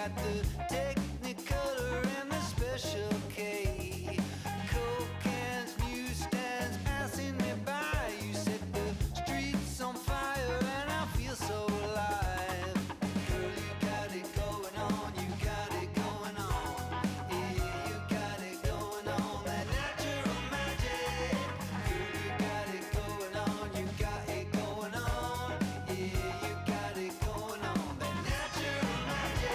got the Technicolor and the Special K. Coke cans, newsstands passing me by. You set the streets on fire and I feel so alive. Girl, you got it going on, you got it going on. Yeah, you got it going on, that natural magic. Girl, you got it going on, you got it going on. Yeah, you got it going on, that natural magic.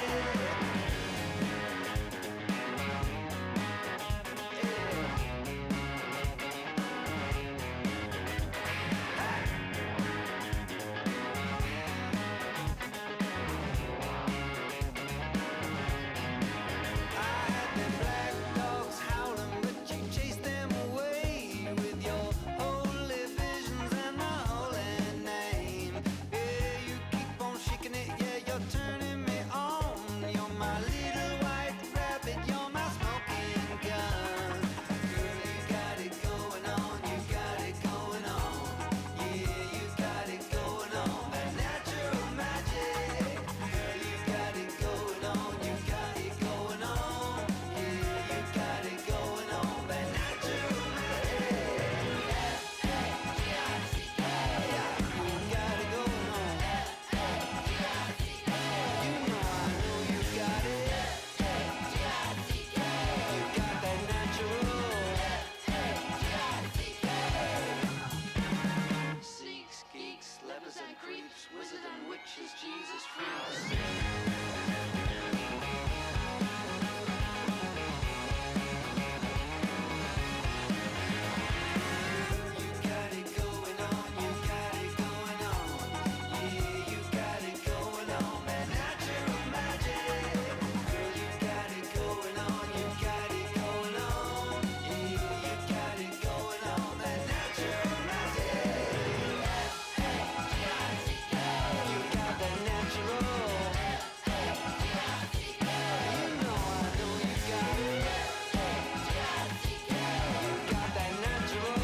I had them black dogs howling, but you chased them away with your holy visions and the holy name. Yeah, you keep on shaking it, yeah, you're turning me on. You're my little white rabbit, you're my smoking gun. Girl, you got it going on, you got it going on. Yeah, you got it going on, that natural magic. Girl, you got it going on, you got it going on. Yeah, you got it going on, that natural magic. Yeah, you got it going on. You know I know you got it. You got that natural. Seeks, geeks, lepers and creeps, wizards and witches, Jesus freaks. You got it going on, you got it going on. Yeah, you got it going on, that natural magic. Girl, you got it going on, you got it going on. Yeah, you got it going on, that natural magic. You got that natural. You know I know you got it. You got that natural.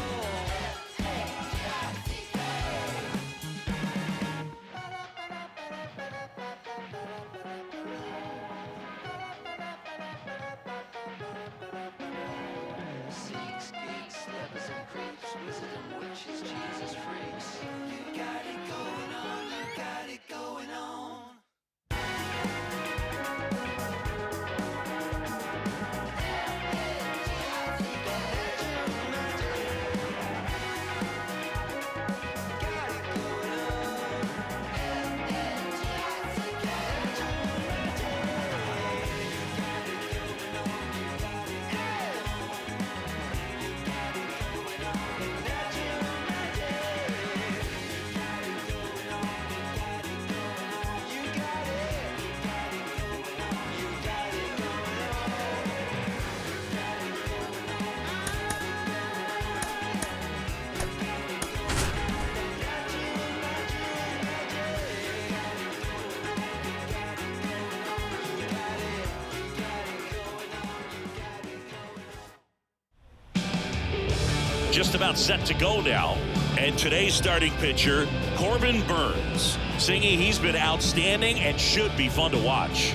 Seeks, geeks, lepers and creeps, wizards and witches, Jesus freaks. You got it going on, you got it going on. Just about set to go now. And today's starting pitcher, Corbin Burns, singing he's been outstanding and should be fun to watch.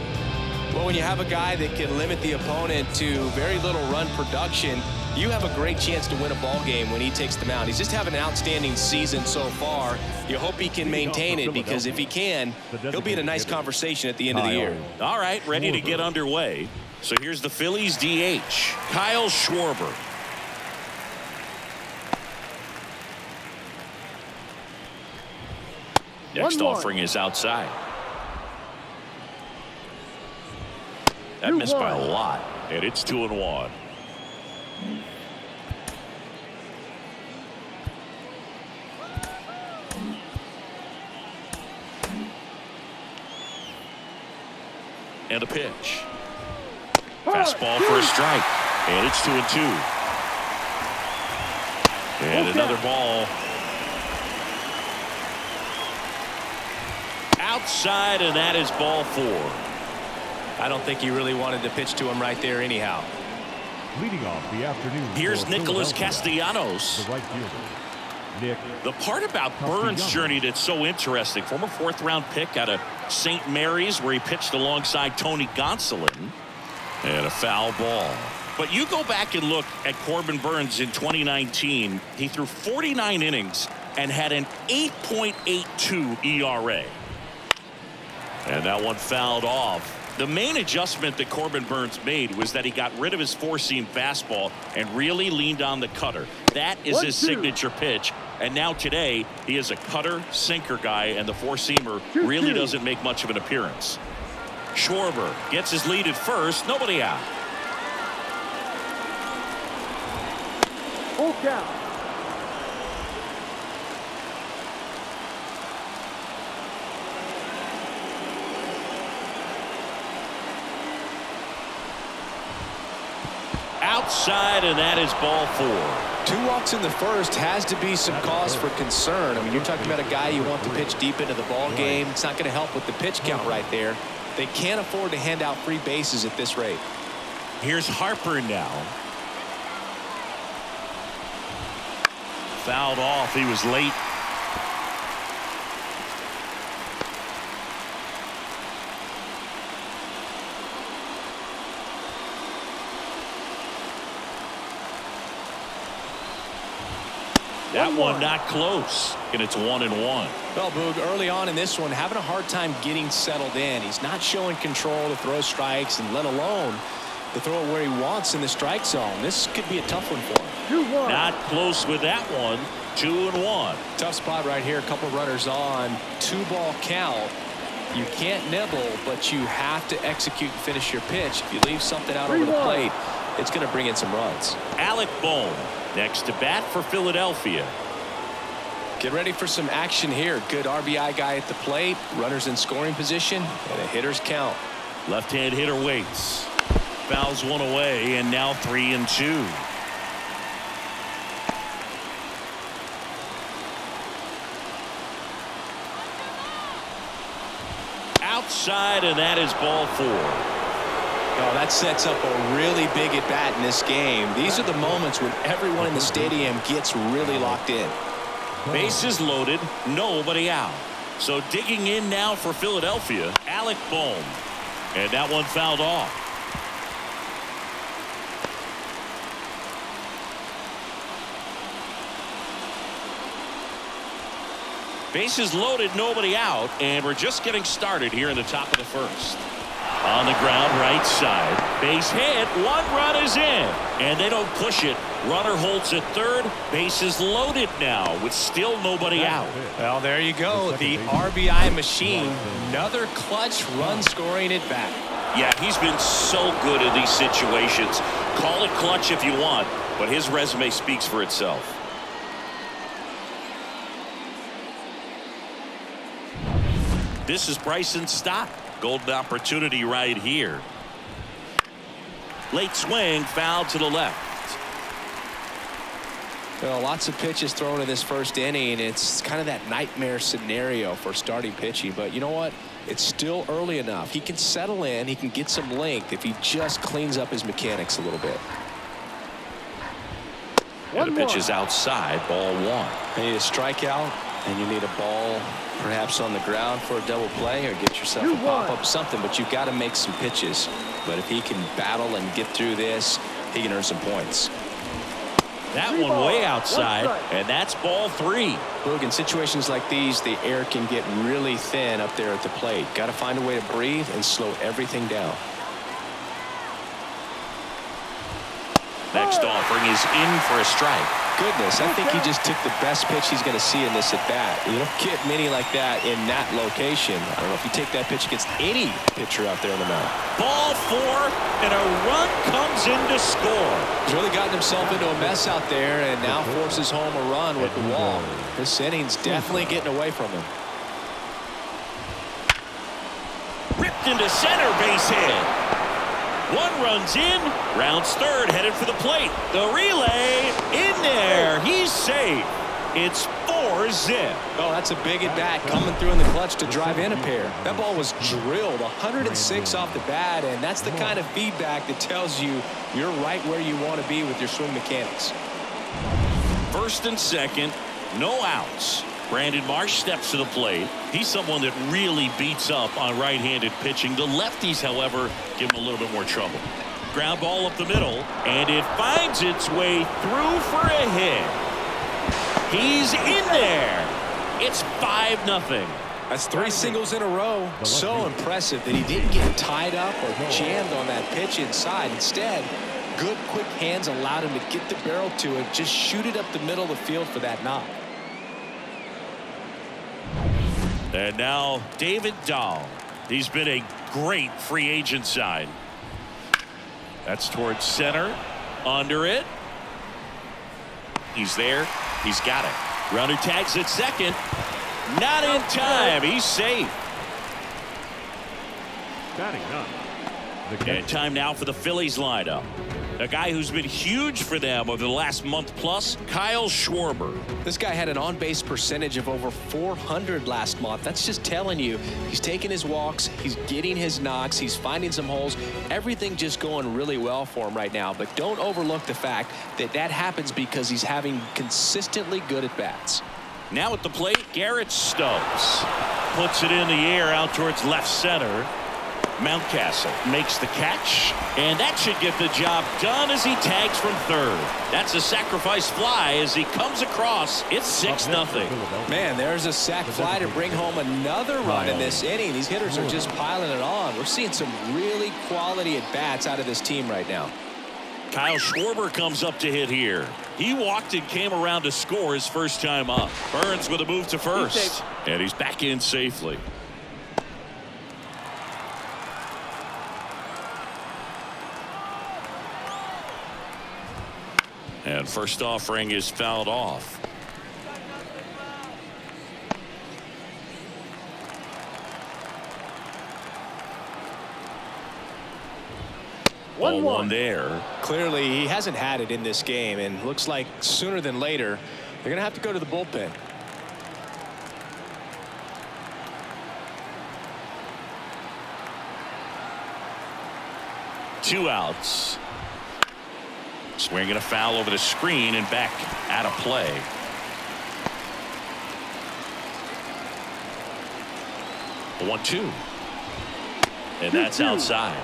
Well, when you have a guy that can limit the opponent to very little run production, you have a great chance to win a ball game when he takes the mound. He's just having an outstanding season so far. You hope he can maintain it, because if he can, he'll be in a nice conversation at the end of the year. All right, ready to get underway. So here's the Phillies DH, Kyle Schwarber. Next offering is outside. That missed by a lot, and it's 2-1. And a pitch. Fastball for a strike, and it's 2-2. And another ball. Outside, and that is ball 4. I don't think he really wanted to pitch to him right there anyhow. Leading off the afternoon. Here's Nicholas Castellanos. The right fielder, The part about Burns' journey that's so interesting, former 4th-round pick out of St. Mary's where he pitched alongside Tony Gonsolin, and a foul ball. But you go back and look at Corbin Burns in 2019, he threw 49 innings and had an 8.82 ERA. And that one fouled off. The main adjustment that Corbin Burns made was that he got rid of his 4-seam fastball and really leaned on the cutter. That is his signature pitch. And now today, he is a cutter, sinker guy, and the 4-seamer really doesn't make much of an appearance. Schwarber gets his lead at first. Nobody out. Full count. Outside, and that is ball 4. 2 walks in the first has to be some cause for concern. I mean, you're talking about a guy you want to pitch deep into the ball game. It's not going to help with the pitch count right there. They can't afford to hand out free bases at this rate. Here's Harper now. Fouled off. He was late. That one not close, and it's 1-1. Well, Boog, early on in this one, having a hard time getting settled in. He's not showing control to throw strikes, and let alone to throw it where he wants in the strike zone. This could be a tough one for him. 2-1. Not close with that one. 2-1. Tough spot right here. A couple runners on. 2-ball count. You can't nibble, but you have to execute and finish your pitch. If you leave something out over the plate, it's going to bring in some runs. Alec Bohm next to bat for Philadelphia. Get ready for some action here. Good RBI guy at the plate. Runners in scoring position and a hitter's count. Left-hand hitter waits. Fouls one away, and now 3-2. Outside, and that is ball 4. Oh, that sets up a really big at bat in this game. These are the moments when everyone in the stadium gets really locked in. Bases loaded, nobody out. So digging in now for Philadelphia, Alec Bohm. And that one fouled off. Bases loaded, nobody out, and we're just getting started here in the top of the first. On the ground, right side. Base hit. 1 run is in. And they don't push it. Runner holds at third. Bases loaded now with still nobody out. Well, there you go. The RBI machine. Another clutch run scoring at bat. Yeah, he's been so good in these situations. Call it clutch if you want, but his resume speaks for itself. This is Bryson Stott. Golden opportunity right here. Late swing, foul to the left. Well, lots of pitches thrown in this first inning. It's kind of that nightmare scenario for starting pitching. But you know what? It's still early enough. He can settle in. He can get some length if he just cleans up his mechanics a little bit. And the pitch is outside, ball 1. You need a strikeout, and you need a ball perhaps on the ground for a double play or get yourself a pop-up something, but you've got to make some pitches. But if he can battle and get through this, he can earn some points. That one way outside, and that's ball 3. Look, in situations like these, the air can get really thin up there at the plate. Got to find a way to breathe and slow everything down. Next offering is in for a strike. Goodness, I think he just took the best pitch he's going to see in this at bat. You don't get many like that in that location. I don't know if you take that pitch against any pitcher out there on the mound. Ball 4, and a run comes in to score. He's really gotten himself into a mess out there and now forces home a run with the wall. This inning's definitely getting away from him. Ripped into center, base hit. 1 runs in, rounds third, headed for the plate. The relay in there. He's safe. It's 4-zip. Oh, that's a big at bat coming through in the clutch to drive in a pair. That ball was drilled 106 off the bat, and that's the kind of feedback that tells you you're right where you want to be with your swing mechanics. First and second, No outs. Brandon Marsh steps to the plate. He's someone that really beats up on right-handed pitching. The lefties, however, give him a little bit more trouble. Ground ball up the middle, and it finds its way through for a hit. He's in there. It's 5-0. That's 3 singles in a row. So impressive that he didn't get tied up or jammed on that pitch inside. Instead, good quick hands allowed him to get the barrel to it, just shoot it up the middle of the field for that knock. And now David Dahl. He's been a great free agent sign. That's towards center. Under it. He's there. He's got it. Runner tags at second. Not in time. He's safe. And time now for the Phillies lineup. A guy who's been huge for them over the last month plus, Kyle Schwarber. This guy had an on-base percentage of over 400 last month. That's just telling you he's taking his walks, he's getting his knocks, he's finding some holes. Everything just going really well for him right now. But don't overlook the fact that that happens because he's having consistently good at-bats. Now at the plate, Garrett Stokes puts it in the air out towards left center. Mountcastle makes the catch, and that should get the job done as he tags from third. That's a sacrifice fly as he comes across. It's 6-0. Man, there's a sac fly to bring home another run in this inning. These hitters are just piling it on. We're seeing some really quality at-bats out of this team right now. Kyle Schwarber comes up to hit here. He walked and came around to score his first time up. Burns with a move to first, and he's back in safely. And first offering is fouled off. One there. Clearly, he hasn't had it in this game, and looks like sooner than later, they're going to have to go to the bullpen. Two outs. Swinging a foul over the screen and back out of play. A 1-2. And that's outside.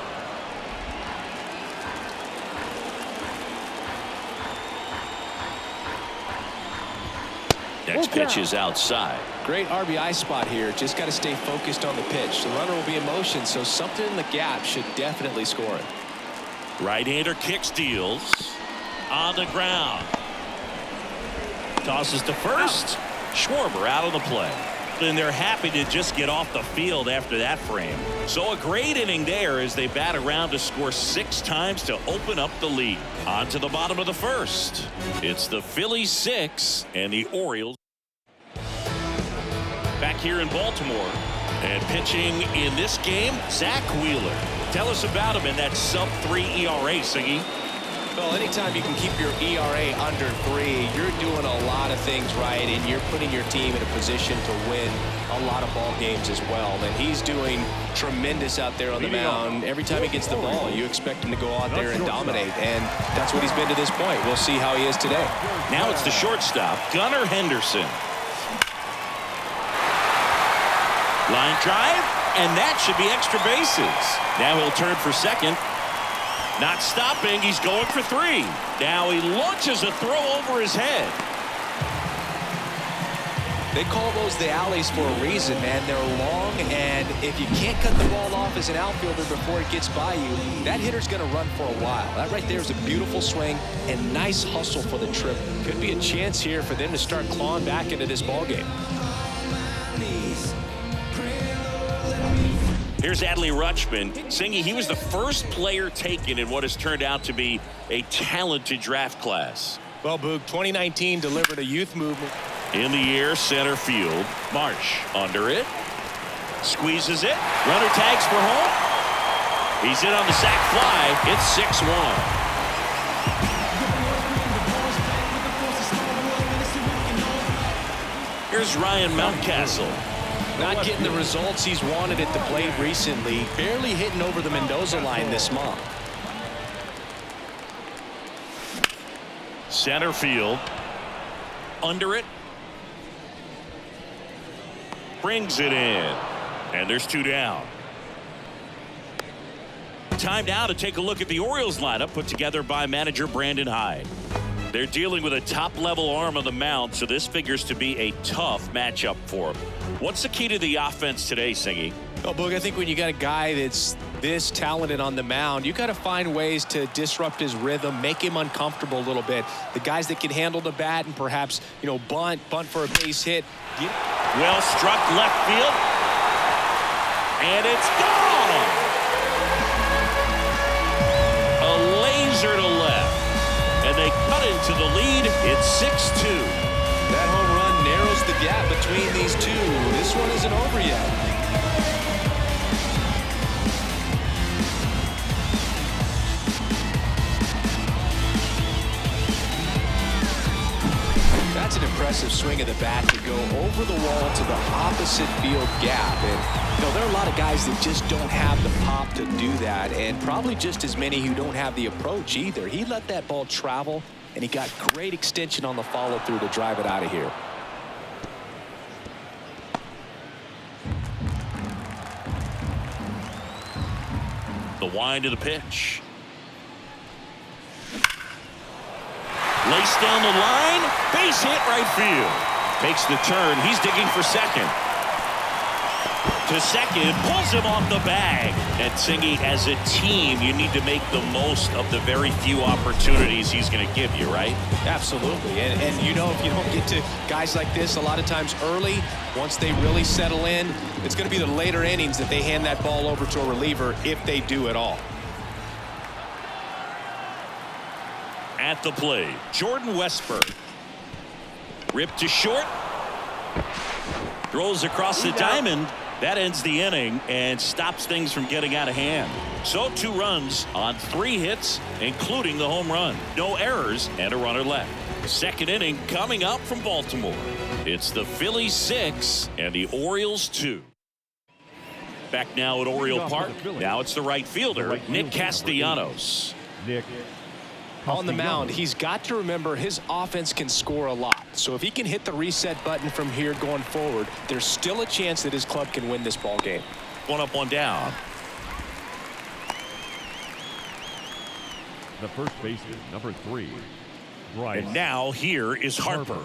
Next pitch is outside. Great RBI spot here. Just got to stay focused on the pitch. The runner will be in motion, so something in the gap should definitely score it. Right-hander kicks, deals. On the ground. Tosses to first. Schwarber out of the play. And they're happy to just get off the field after that frame. So a great inning there as they bat around to score 6 times to open up the lead. On to the bottom of the first. It's the Phillies 6 and the Orioles. Back here in Baltimore. And pitching in this game, Zach Wheeler. Tell us about him in that sub-3 ERA, Siggy. Well, anytime you can keep your ERA under 3, you're doing a lot of things right, and you're putting your team in a position to win a lot of ball games as well. And he's doing tremendous out there on the mound. Every time he gets the ball, you expect him to go out there and dominate, and that's what he's been to this point. We'll see how he is today. Now it's the shortstop, Gunnar Henderson. Line drive, and that should be extra bases. Now he'll turn for second. Not stopping. He's going for 3. Now he launches a throw over his head. They call those the alleys for a reason, man. They're long, and if you can't cut the ball off as an outfielder before it gets by you, that hitter's going to run for a while. That right there is a beautiful swing and nice hustle for the trip. Could be a chance here for them to start clawing back into this ball game. Here's Adley Rutschman. Singy, he was the first player taken in what has turned out to be a talented draft class. Well, Boog, 2019 delivered a youth movement. In the air, center field. Marsh under it. Squeezes it. Runner tags for home. He's in on the sac fly. It's 6-1. Here's Ryan Mountcastle. Not getting the results he's wanted at the plate recently. Barely hitting over the Mendoza line this month. Center field. Under it. Brings it in. And there's 2 down. Time now to take a look at the Orioles lineup put together by manager Brandon Hyde. They're dealing with a top-level arm on the mound, so this figures to be a tough matchup for them. What's the key to the offense today, Singy? Oh, Boog, I think when you got a guy that's this talented on the mound, you got to find ways to disrupt his rhythm, make him uncomfortable a little bit. The guys that can handle the bat and perhaps, bunt for a base hit. Well struck left field. And it's gone! A laser to left. And they cut into the lead. It's 6-2. That home run narrows the gap between these two. This one isn't over yet. That's an impressive swing of the bat to go over the wall to the opposite field gap. And there are a lot of guys that just don't have the pop to do that, and probably just as many who don't have the approach either. He let that ball travel, and he got great extension on the follow through to drive it out of here. The wind of the pitch. Laced down the line. Base hit right field. Takes the turn. He's digging for second. To second. Pulls him off the bag. And Singy, as a team, you need to make the most of the very few opportunities he's going to give you, right? Absolutely. And if you don't get to guys like this a lot of times early, once they really settle in, it's going to be the later innings that they hand that ball over to a reliever if they do at all. At the plate, Jordan Westburg. Ripped to short. Throws across the diamond. That ends the inning and stops things from getting out of hand. So 2 runs on 3 hits, including the home run. No errors and a runner left. Second inning coming up from Baltimore. It's the Phillies 6 and the Orioles 2. Back now at Oriole Park. Now it's the right fielder, Nick Castellanos. On the mound, he's got to remember his offense can score a lot. So if he can hit the reset button from here going forward, there's still a chance that his club can win this ball game. 1 up, 1 down. The first baseman, number 3, Bryce. And now here is Harper.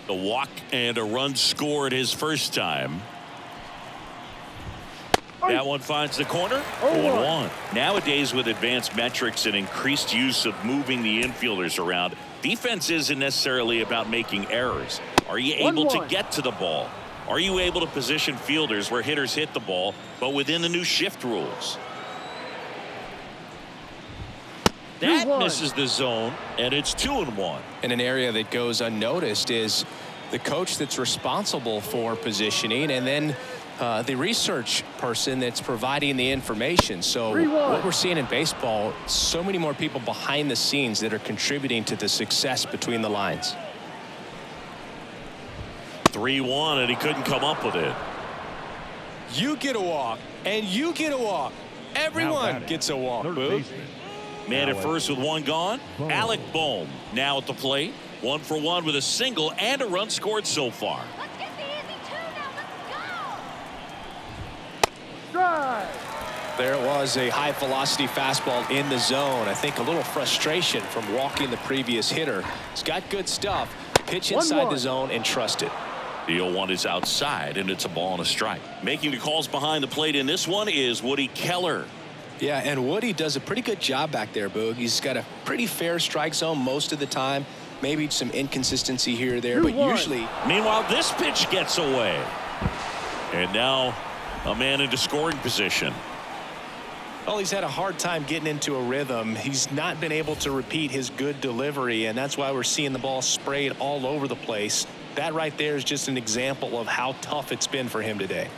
The walk and a run scored his first time. That one finds the corner. 0-1. Nowadays, with advanced metrics and increased use of moving the infielders around, defense isn't necessarily about making errors. Are you able to get to the ball? Are you able to position fielders where hitters hit the ball, but within the new shift rules? That misses the zone, and it's 2-1. And an area that goes unnoticed is the coach that's responsible for positioning, and then the research person that's providing the information. So what we're seeing in baseball, so many more people behind the scenes that are contributing to the success between the lines. 3-1, and he couldn't come up with it. You get a walk, and you get a walk. Everyone gets a walk, Boog. Man at first with 1 gone. Alec Bohm now at the plate. 1 for 1 with a single and a run scored so far. There was a high velocity fastball in the zone. I think a little frustration from walking the previous hitter. He's got good stuff. Pitch inside the zone and trust it. The 0-1 is outside, and it's a ball and a strike. Making the calls behind the plate in this one is Woody Keller. Yeah, and Woody does a pretty good job back there, Boog. He's got a pretty fair strike zone most of the time. Maybe some inconsistency here or there, but usually. Meanwhile, this pitch gets away. And now a man into scoring position. Well, he's had a hard time getting into a rhythm. He's not been able to repeat his good delivery, and that's why we're seeing the ball sprayed all over the place. That right there is just an example of how tough it's been for him today.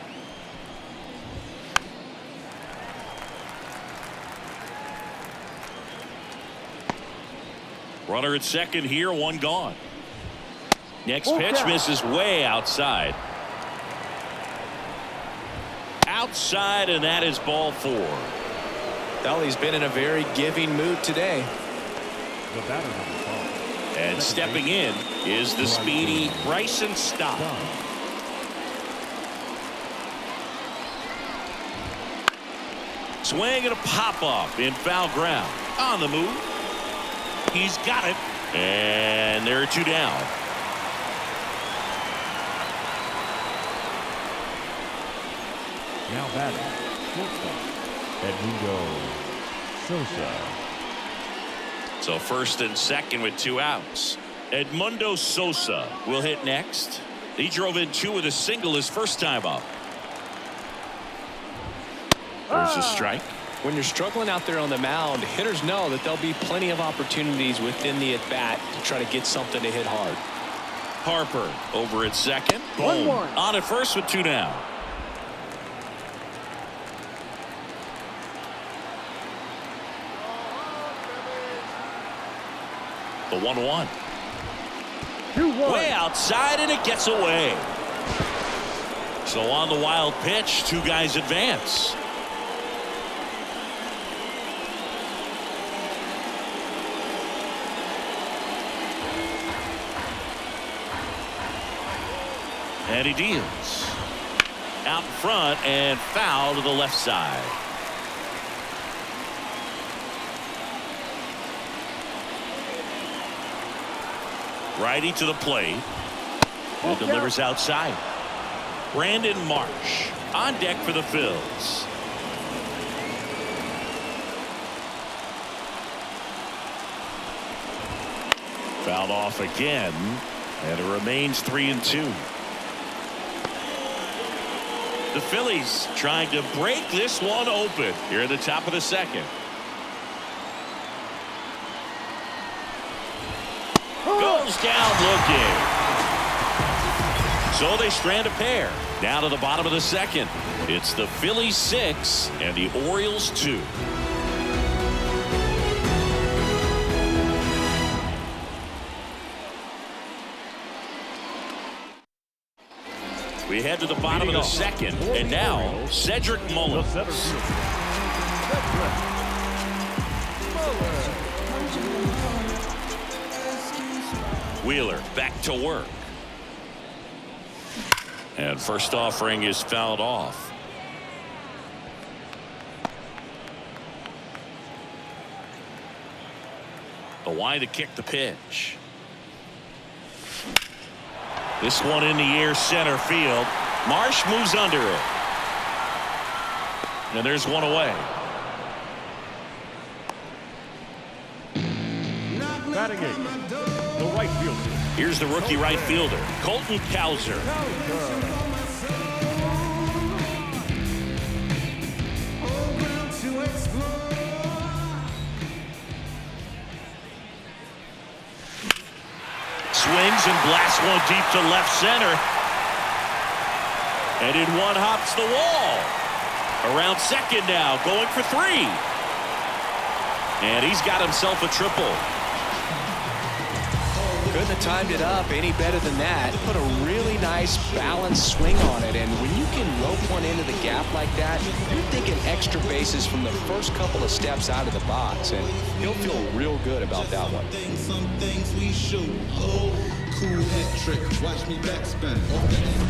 Runner at second here, 1 gone. Next pitch misses way outside. Outside, and that is ball 4. Well, he's been in a very giving mood today. And stepping in is the speedy Bryson Stott. Swing and a pop-up in foul ground. On the move. He's got it. And there are 2 down. Now batting, shortstop, Edmundo Sosa. So first and second with 2 outs. Edmundo Sosa will hit next. He drove in 2 with a single his first time up. There's a strike. When you're struggling out there on the mound, hitters know that there'll be plenty of opportunities within the at-bat to try to get something to hit hard. Harper over at second. Boom. On at first with 2 down. The 1-1. Way outside, and it gets away. So on the wild pitch, 2 guys advance. And he deals. Out in front and foul to the left side. Righty to the plate. And delivers outside. Brandon Marsh on deck for the Phillies. Fouled off again. And it remains 3-2. The Phillies trying to break this one open here at the top of the second. Goes down looking. So they strand a pair. Down to the bottom of the second. It's the Phillies 6 and the Orioles 2. We head to the bottom of the second, and now Cedric Mullins. Wheeler back to work. And first offering is fouled off. The wide to kick the pitch. This one in the air center field. Marsh moves under it. And there's one away. Batting 8, the right fielder. Here's the rookie right fielder, Colton Cowser. Swings and blasts one deep to left center. And in one hops the wall. Around second now, going for 3. And he's got himself a triple. Couldn't have timed it up any better than that. Put a really nice balanced swing on it, and when you can rope one into the gap like that, you're thinking extra bases from the first couple of steps out of the box, and he'll feel real good about that one. Some things we show. Oh, cool head trick. Watch me backspin.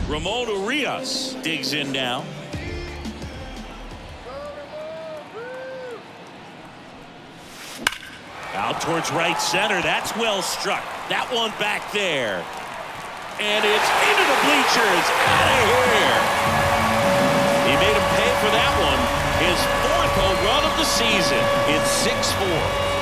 Ramon Urias digs in now. Out towards right center. That's well struck. That one back there. And it's into the bleachers. Out of here. He made him pay for that one. His 4th home run of the season. It's 6-4.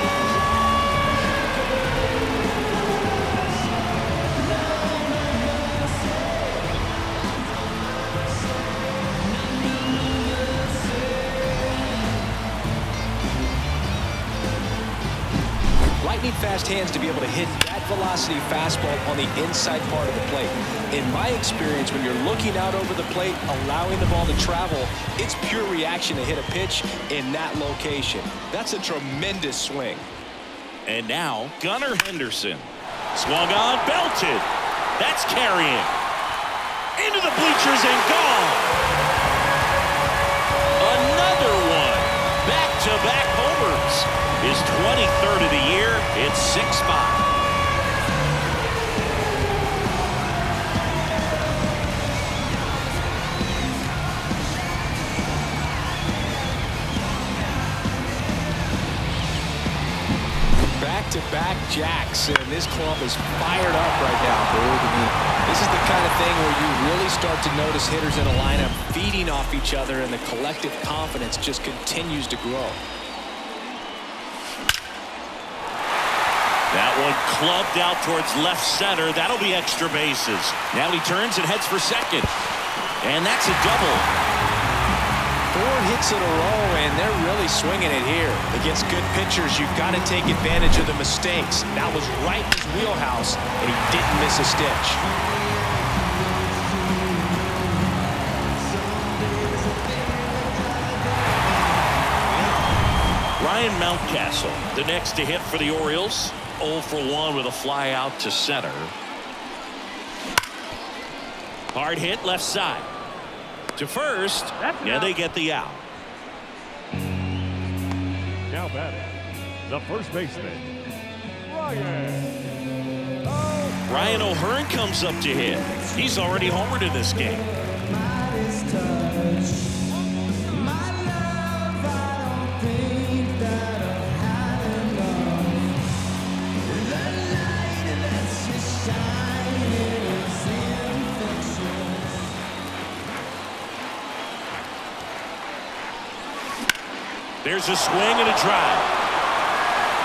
Lightning fast hands to be able to hit that velocity fastball on the inside part of the plate. In my experience, when you're looking out over the plate, allowing the ball to travel, it's pure reaction to hit a pitch in that location. That's a tremendous swing. And now Gunnar Henderson. Swung on, belted. That's carrying. Into the bleachers and gone. Another one. Back-to-back homers. His 23rd of the year. It's 6-5. back-to-back jacks, and this club is fired up right now, Boog. I mean, this is the kind of thing where you really start to notice hitters in a lineup feeding off each other, and the collective confidence just continues to grow. That one clubbed out towards left center. That'll be extra bases. Now he turns and heads for second. And that's a double. 4 hits in a row, and they're really swinging it here. Against good pitchers, you've got to take advantage of the mistakes. That was right in his wheelhouse, and he didn't miss a stitch. Ryan Mountcastle, the next to hit for the Orioles. 0 for 1 with a fly out to center. Hard hit left side. To first, and they get the out. Now batting, the first baseman, Ryan O'Hearn comes up to hit. He's already homered in this game. There's a swing and a drive.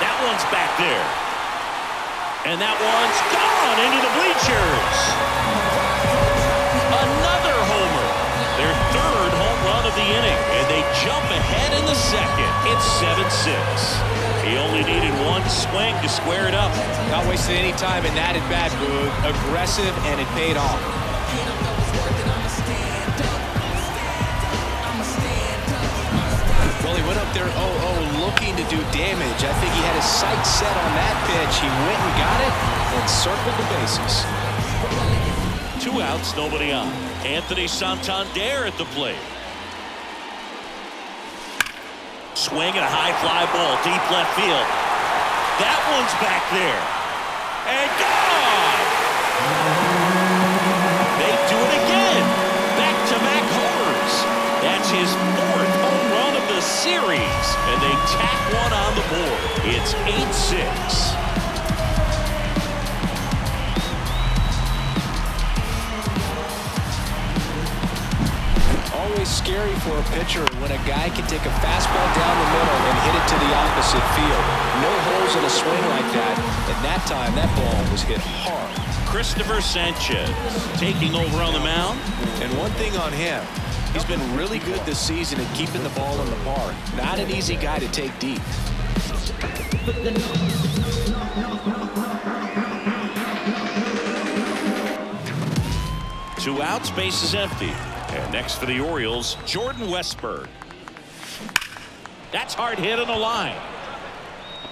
That one's back there. And that one's gone into the bleachers. Another homer. Their 3rd home run of the inning. And they jump ahead in the second. It's 7-6. He only needed 1 swing to square it up. Not wasting any time in that at-bat, Boog. Aggressive, and it paid off. Well, he went up there 0-0 looking to do damage. I think he had his sights set on that pitch. He went and got it and circled the bases. 2 outs, nobody on. Anthony Santander at the plate. Swing and a high fly ball, deep left field. That one's back there. And gone! They do it again. Back-to-back homers. That's his 4th home run of the series. And they tack one on the board. It's 8-6. Always scary for a pitcher when a guy can take a fastball down the middle and hit it to the opposite field. No holes in a swing like that. And that time, that ball was hit hard. Christopher Sanchez taking over on the mound. And one thing on him, he's been really good this season at keeping the ball in the park. Not an easy guy to take deep. Two outs, base is empty. And next for the Orioles, Jordan Westburg. That's hard hit on the line.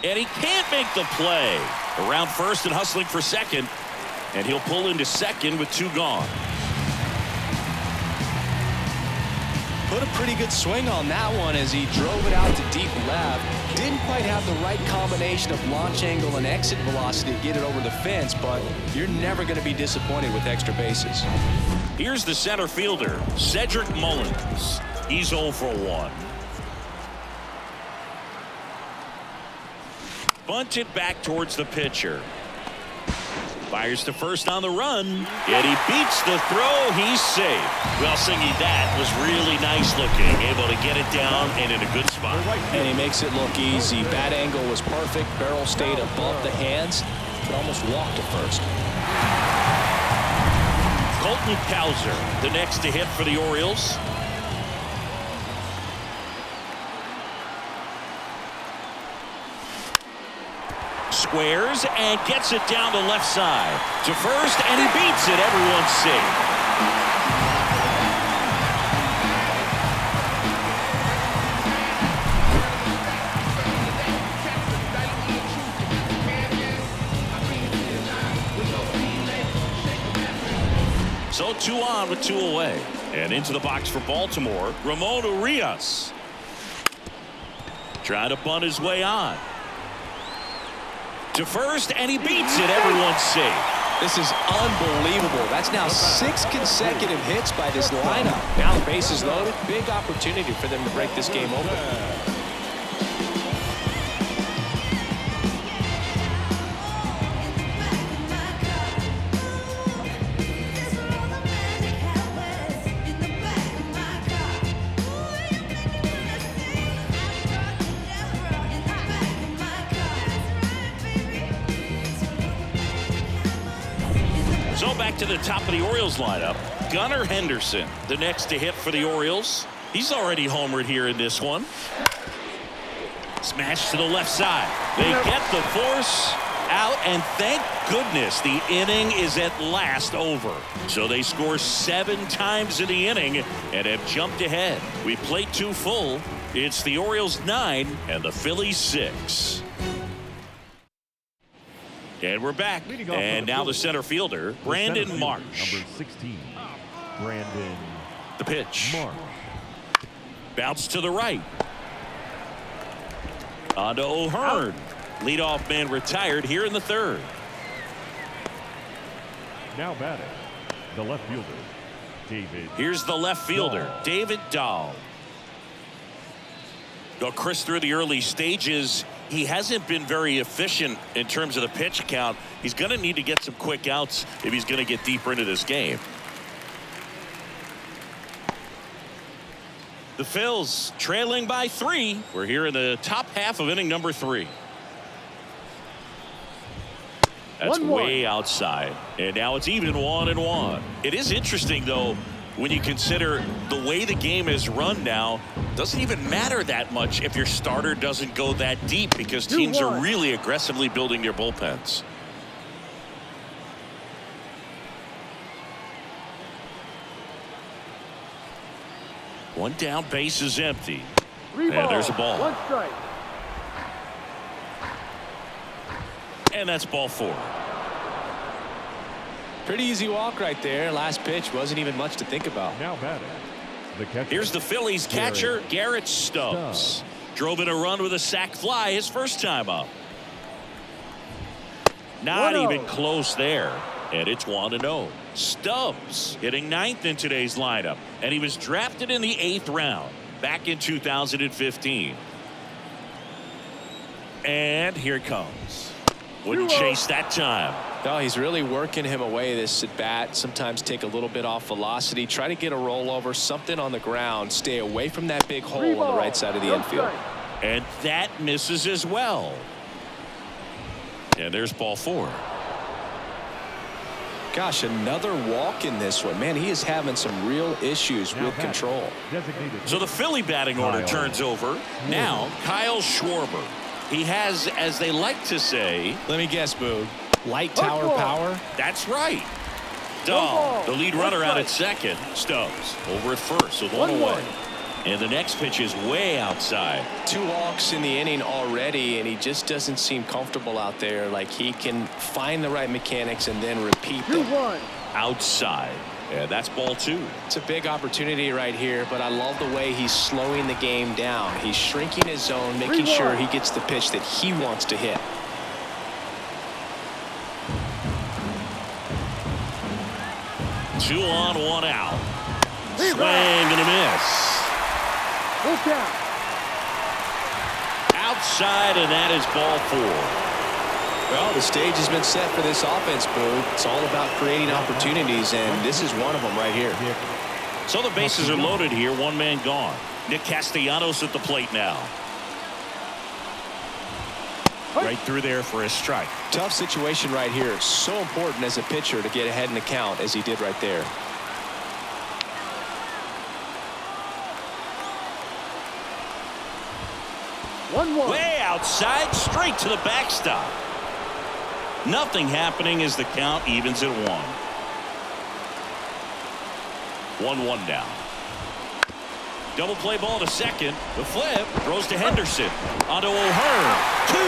And he can't make the play. Around first and hustling for second. And he'll pull into second with 2 gone. Put a pretty good swing on that one as he drove it out to deep left. Didn't quite have the right combination of launch angle and exit velocity to get it over the fence, but you're never going to be disappointed with extra bases. Here's the center fielder, Cedric Mullins. He's 0 for 1. Bunted back towards the pitcher. Fires to first on the run. Yet he beats the throw. He's safe. Well, Singy, that was really nice looking. Able to get it down and in a good spot. And he makes it look easy. Bat angle was perfect. Barrel stayed above the hands. Could almost walk to first. Colton Cowser, the next to hit for the Orioles. Squares and gets it down the left side. To first, and he beats it. Everyone's safe. So 2 on with 2 away. And into the box for Baltimore, Ramon Urias. Trying to bunt his way on. To first, and he beats it. Everyone's safe. This is unbelievable. That's now 6 consecutive hits by this lineup. Now the base is loaded. Big opportunity for them to break this game open. back to the top of the Orioles lineup. Gunnar Henderson, the next to hit for the Orioles. He's already homered here in this one. Smash to the left side. They get the force out, and thank goodness the inning is at last over. So they score 7 times in the inning and have jumped ahead. We played 2 full. It's the Orioles 9 and the Phillies 6. And we're back. And now the center fielder, Brandon Marsh. Number 16, Brandon. The pitch. Marsh. Bounce to the right. On to O'Hearn. Leadoff man retired here in the 3rd. Now batting, the left fielder, David. Here's the left fielder, David Dahl. Go Chris through the early stages. He hasn't been very efficient in terms of the pitch count. He's going to need to get some quick outs if he's going to get deeper into this game. The Phils trailing by 3. We're here in the top half of inning number 3. That's way outside. And now it's even 1-1. It is interesting, though, when you consider the way the game is run now. Doesn't even matter that much if your starter doesn't go that deep, because teams are really aggressively building their bullpens. One down, base is empty. And there's a ball. 1 strike. And that's ball 4. Pretty easy walk right there. Last pitch wasn't even much to think about. Now batting, the catcher. Here's the Phillies catcher, Garrett Stubbs. Drove in a run with a sac fly his first time up. Not even close there. And it's 1-0. Stubbs hitting 9th in today's lineup. And he was drafted in the 8th round back in 2015. And here it comes. Wouldn't chase that time. No, he's really working him away this at bat. Sometimes take a little bit off velocity. Try to get a rollover, something on the ground. Stay away from that big hole on the right side of the infield. And that misses as well. And there's ball 4. Gosh, another walk in this one. Man, he is having some real issues with control. So the Philly batting order turns over. Now, Kyle Schwarber. He has, as they like to say, let me guess, Boog, light tower power. That's right. Dahl, the lead runner out at second. Stubbs over at first with 1 away. And the next pitch is way outside. 2 walks in the inning already, and he just doesn't seem comfortable out there. Like he can find the right mechanics and then repeat them. Outside. Yeah, that's ball 2. It's a big opportunity right here, but I love the way he's slowing the game down. He's shrinking his zone, making sure he gets the pitch that he wants to hit. Two on, 1 out. Swing and a miss. Outside, and that is ball 4. Well, the stage has been set for this offense, Boo. It's all about creating opportunities, and this is one of them right here. So the bases are loaded here. 1 man gone. Nick Castellanos at the plate now. Right through there for a strike. Tough situation right here. So important as a pitcher to get ahead in the count as he did right there. Way outside, straight to the backstop. Nothing happening as the count evens at 1. 1-1 down. Double play ball to second. The flip throws to Henderson. Onto O'Hearn. 2.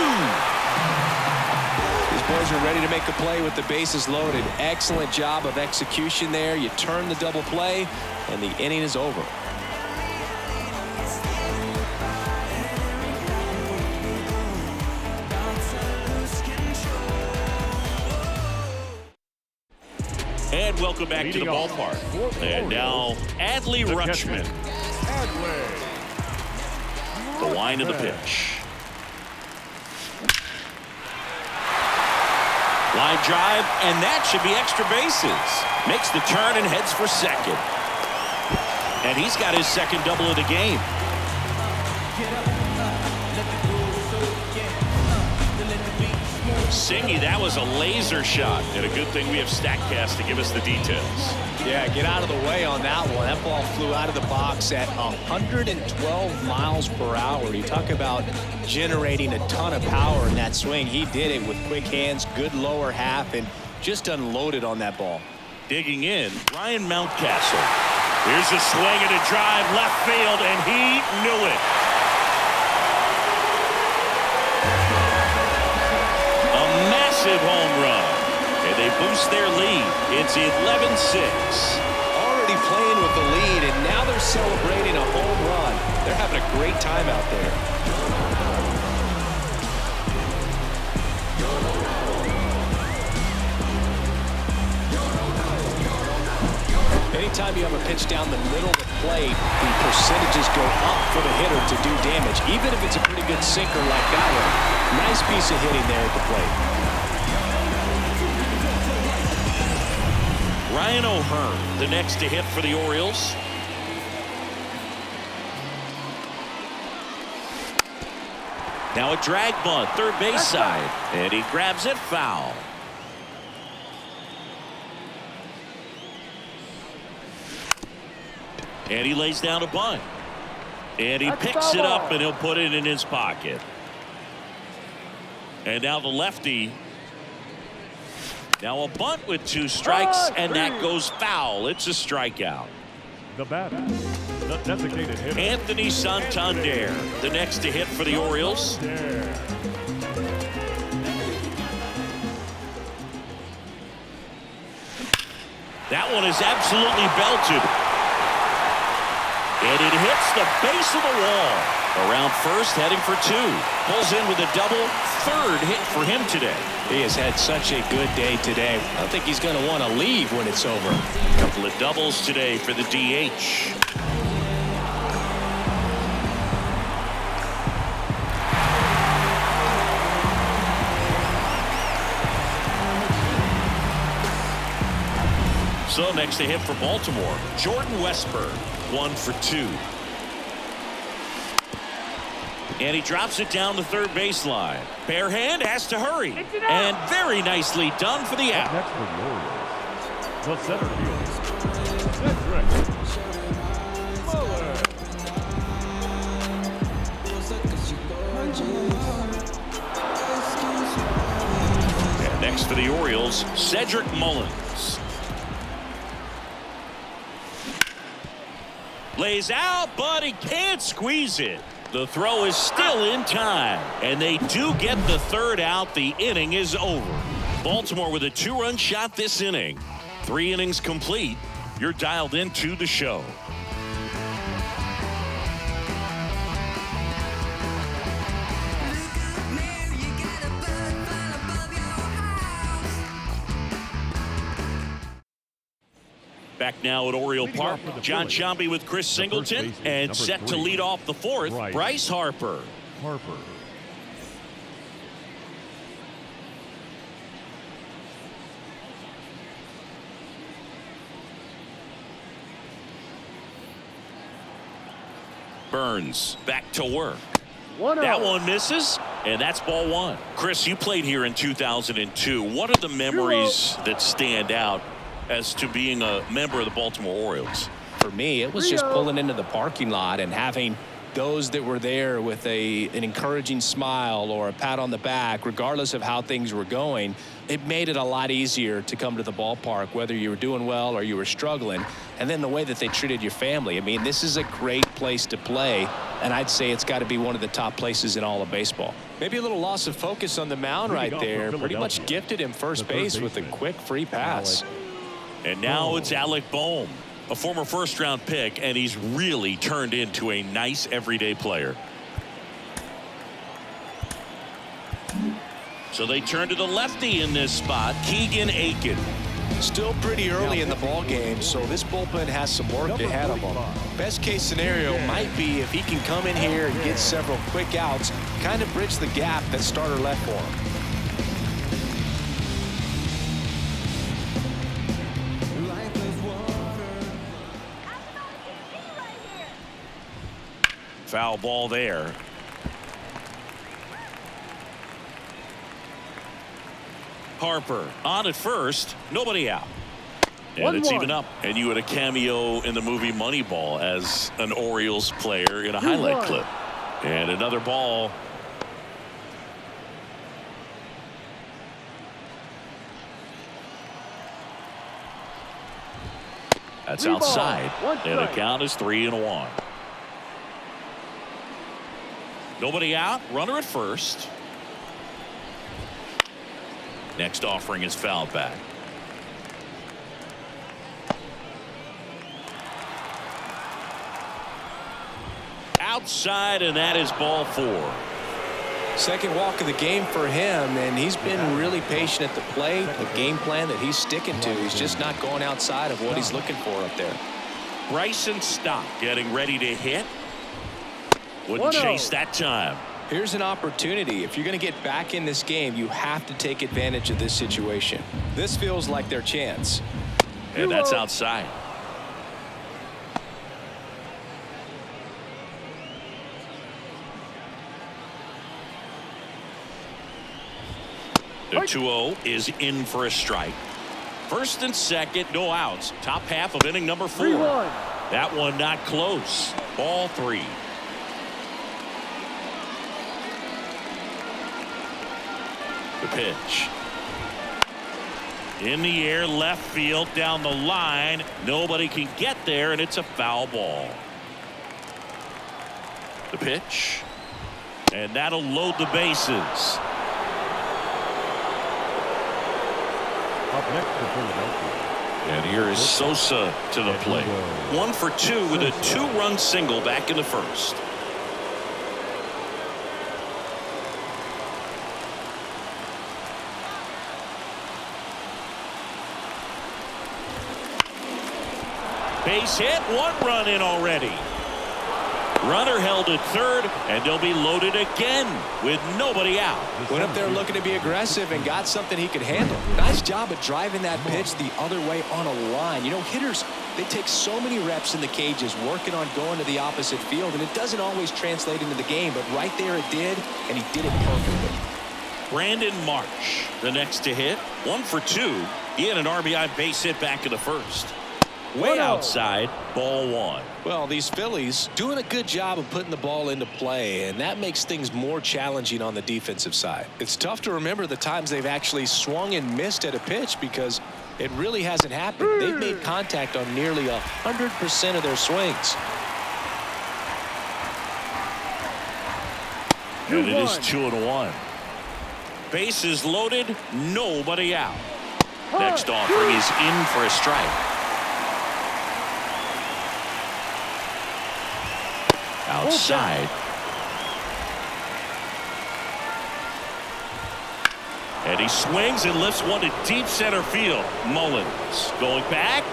These boys are ready to make a play with the bases loaded. Excellent job of execution there. You turn the double play, and the inning is over. And welcome back to the ballpark. And now Adley Rutschman. The line of the pitch. Line drive, and that should be extra bases. Makes the turn and heads for second. And he's got his second double of the game. Singy, that was a laser shot, and a good thing we have StatCast to give us the details. Yeah, get out of the way on that one. That ball flew out of the box at 112 miles per hour. You talk about generating a ton of power in that swing. He did it with quick hands, good lower half, and just unloaded on that ball. Digging in, Ryan Mountcastle. Here's a swing and a drive left field, and he knew it. A massive home run, and they boost their lead. It's 11-6. Already playing with the lead, and now they're celebrating a home run. They're having a great time out there. Anytime you have a pitch down the middle of the plate, the percentages go up for the hitter to do damage, even if it's a pretty good sinker like that one. Nice piece of hitting there at the plate. Ryan O'Hearn, the next to hit for the Orioles. Now a drag bunt, third base side, and he grabs it foul. And he lays down a bunt. And he picks it up, and he'll put it in his pocket. And now the lefty. Now a bunt with 2 strikes, and that goes foul. It's a strikeout. The batter, the designated hitter, Anthony Santander, the next to hit for the Orioles. That one is absolutely belted. And it hits the base of the wall. Around first, heading for 2. Pulls in with a double. Third hit for him today. He has had such a good day today. I don't think he's going to want to leave when it's over. A couple of doubles today for the DH. So next to hit for Baltimore, Jordan Westburg, 1 for 2. And he drops it down the third baseline. Bare hand has to hurry. And very nicely done for the out. Next for the Orioles, the center fielder, Cedric Muller. And next for the Orioles, Cedric Mullins. Lays out, but he can't squeeze it. The throw is still in time, and they do get the third out. The inning is over. Baltimore with a 2-run shot this inning. 3 innings complete. You're dialed into the show. Back now at Oriole Park, John Sciambi with Chris Singleton, and set to lead off the 4th, Bryce Harper. Burns back to work. That one misses, and that's ball 1. Chris, you played here in 2002. What are the memories that stand out as to being a member of the Baltimore Orioles? For me, it was just pulling into the parking lot and having those that were there with an encouraging smile or a pat on the back, regardless of how things were going. It made it a lot easier to come to the ballpark, whether you were doing well or you were struggling. And then the way that they treated your family. I mean, this is a great place to play, and I'd say it's got to be one of the top places in all of baseball. Maybe a little loss of focus on the mound right there. Pretty much gifted him first base with a quick free pass. And now it's Alec Bohm, a former first-round pick, and he's really turned into a nice everyday player. So they turn to the lefty in this spot, Keegan Aiken. Still pretty early in the ball game, so this bullpen has some work ahead of them. Best case scenario might be if he can come in here and get several quick outs, kind of bridge the gap that starter left for him. Foul ball there. Harper on at first, nobody out. And it's even up. And you had a cameo in the movie Moneyball as an Orioles player in a highlight clip. And another ball. That's outside. And the count is 3-1. Nobody out. Runner at first. Next offering is fouled back. Outside, and that is ball 4. Second walk of the game for him, and he's been really patient at the plate. A game plan that he's sticking to. He's just not going outside of what he's looking for up there. Bryson Stott getting ready to hit. Wouldn't chase that time. Here's an opportunity. If you're going to get back in this game, you have to take advantage of this situation. This feels like their chance. And that's outside. The 2-0 is in for a strike. First and second, no outs. Top half of inning number 4. That one not close. Ball 3. The pitch. In the air, left field, down the line. Nobody can get there, and it's a foul ball. The pitch. And that'll load the bases. Up next to Philadelphia. And here is Sosa to the plate. 1 for 2 with a 2-run single back in the first. Base hit, 1 run in already. Runner held at third, and they'll be loaded again with nobody out. Went up there looking to be aggressive and got something he could handle. Nice job of driving that pitch the other way on a line. You know, hitters, they take so many reps in the cages working on going to the opposite field, and it doesn't always translate into the game, but right there it did, and he did it perfectly. Brandon Marsh, the next to hit. 1 for 2. He had an RBI base hit back in the first. Way outside, ball 1. Well, these Phillies doing a good job of putting the ball into play, and that makes things more challenging on the defensive side. It's tough to remember the times they've actually swung and missed at a pitch because it really hasn't happened. They've made contact on nearly 100% of their swings. And it is 2-1. Bases loaded, nobody out. Next offering is in for a strike. Outside. And he swings and lifts one to deep center field. Mullins going back.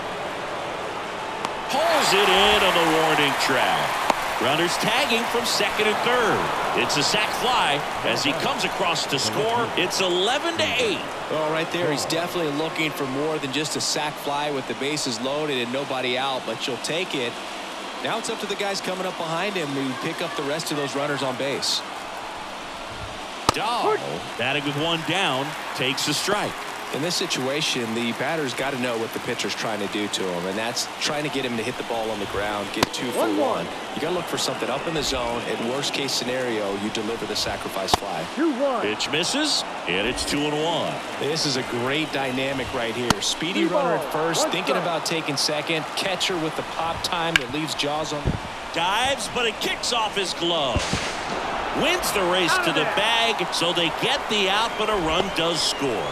Pulls it in on the warning track. Runners tagging from second and third. It's a sac fly as he comes across to score. It's 11-8. Well, right there, he's definitely looking for more than just a sac fly with the bases loaded and nobody out, but you'll take it. Now it's up to the guys coming up behind him to pick up the rest of those runners on base. Dahl, batting with 1 down, takes a strike. In this situation, the batter's got to know what the pitcher's trying to do to him, and that's trying to get him to hit the ball on the ground, get 2 for 1. You got to look for something up in the zone. In worst case scenario, you deliver the sacrifice fly. 2-1. Pitch misses, and it's 2-1. This is a great dynamic right here. Speedy runner at first, thinking about taking second. Catcher with the pop time that leaves Jaws on. Dives, but it kicks off his glove. Wins the race to the bag, so they get the out, but a run does score.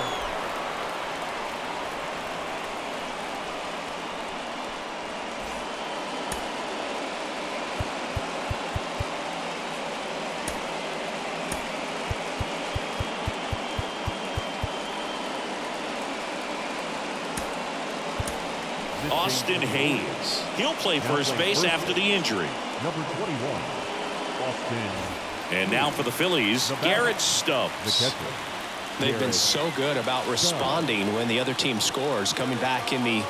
Austin Hayes. He'll play first base after the injury. Number 21, Austin. And now for the Phillies, Garrett The Stubbs. catcher. They've been so good about responding when the other team scores, coming back in the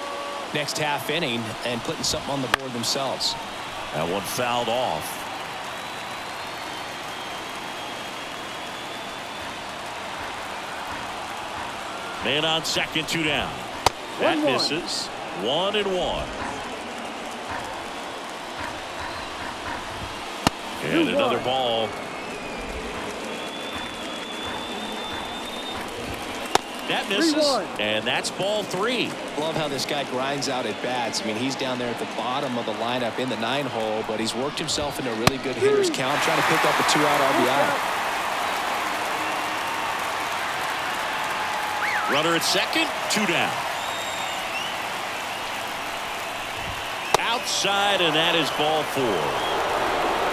next half inning and putting something on the board themselves. That one fouled off. Man on second, 2 down. That misses. 1-1. And another ball. That misses, and that's ball 3. Love how this guy grinds out at bats. I mean, he's down there at the bottom of the lineup in the 9-hole, but he's worked himself into a really good hitter's count, trying to pick up a 2-out RBI. Runner at second, 2 down. Outside, and that is ball 4.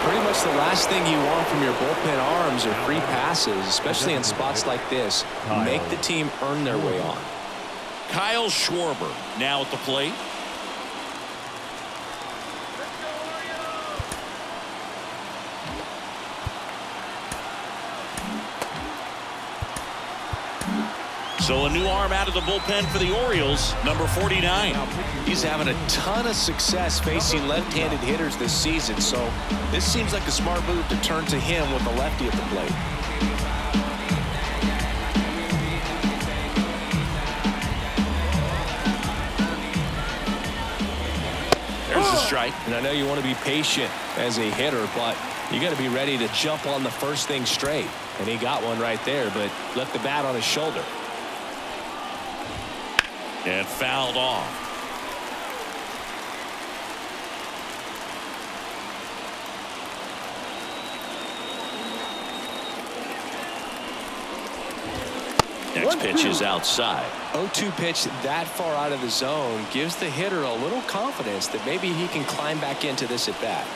Pretty much the last thing you want from your bullpen arms are free passes, especially in spots like this. Make the team earn their way on. Kyle Schwarber now at the plate. So a new arm out of the bullpen for the Orioles, number 49. He's having a ton of success facing left-handed hitters this season, so this seems like a smart move to turn to him with a lefty at the plate. There's a strike. And I know you want to be patient as a hitter, but you got to be ready to jump on the first thing straight. And he got one right there, but left the bat on his shoulder. And fouled off. Next pitch is outside. 0-2 pitch that far out of the zone gives the hitter a little confidence that maybe he can climb back into this at bat.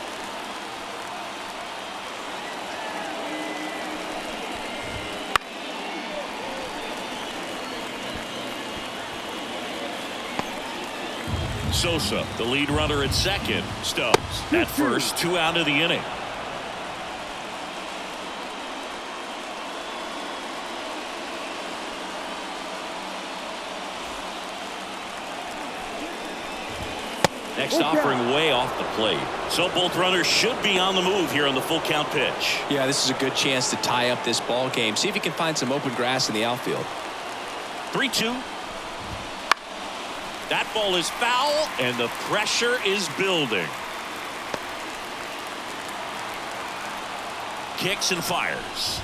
Sosa, the lead runner at second, stubs. At first, 2 out of the inning. Next offering way off the plate. So both runners should be on the move here on the full count pitch. Yeah, this is a good chance to tie up this ball game. See if you can find some open grass in the outfield. 3-2. That ball is foul, and the pressure is building. Kicks and fires.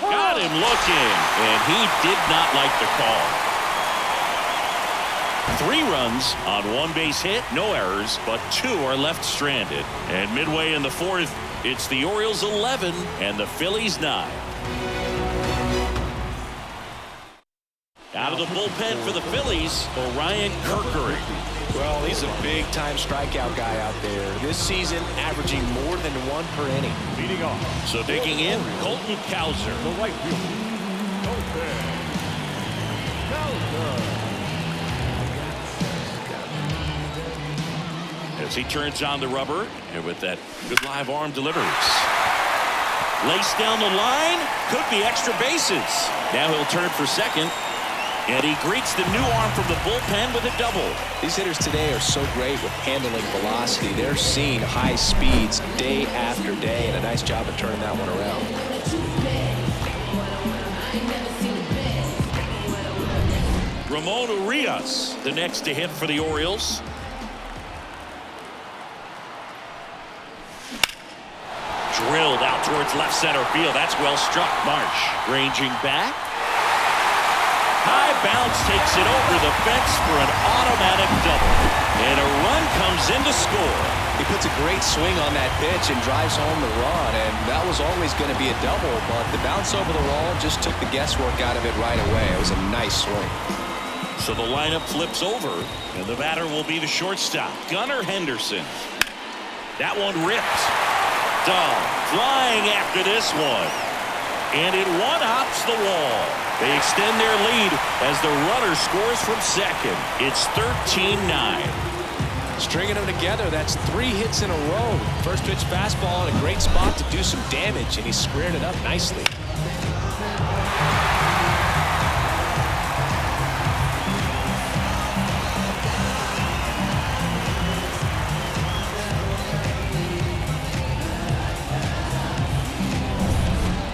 Got him looking, and he did not like the call. 3 runs on 1 base hit, no errors, but 2 are left stranded. And midway in the 4th, it's the Orioles 11 and the Phillies 9. Out of the bullpen for the Phillies, Orion Kerkering. Well, he's a big-time strikeout guy out there. This season, averaging more than 1 per inning. Leading off. So digging in, Colton Cowser. The right fielder. Colton Cowser. As he turns on the rubber, and with that good live arm delivers. Laced down the line, could be extra bases. Now he'll turn for second. And he greets the new arm from the bullpen with a double. These hitters today are so great with handling velocity. They're seeing high speeds day after day, and a nice job of turning that one around. Ramon Urias, the next to hit for the Orioles. Drilled out towards left center field. That's well struck. Marsh ranging back. High bounce takes it over the fence for an automatic double. And a run comes in to score. He puts a great swing on that pitch and drives home the run, and that was always going to be a double, but the bounce over the wall just took the guesswork out of it right away. It was a nice swing. So the lineup flips over, and the batter will be the shortstop, Gunnar Henderson. That one ripped. Dahl flying after this one. And it one-hops the wall. They extend their lead as the runner scores from second. It's 13-9. Stringing them together, that's 3 hits in a row. First pitch fastball in a great spot to do some damage, and he squared it up nicely.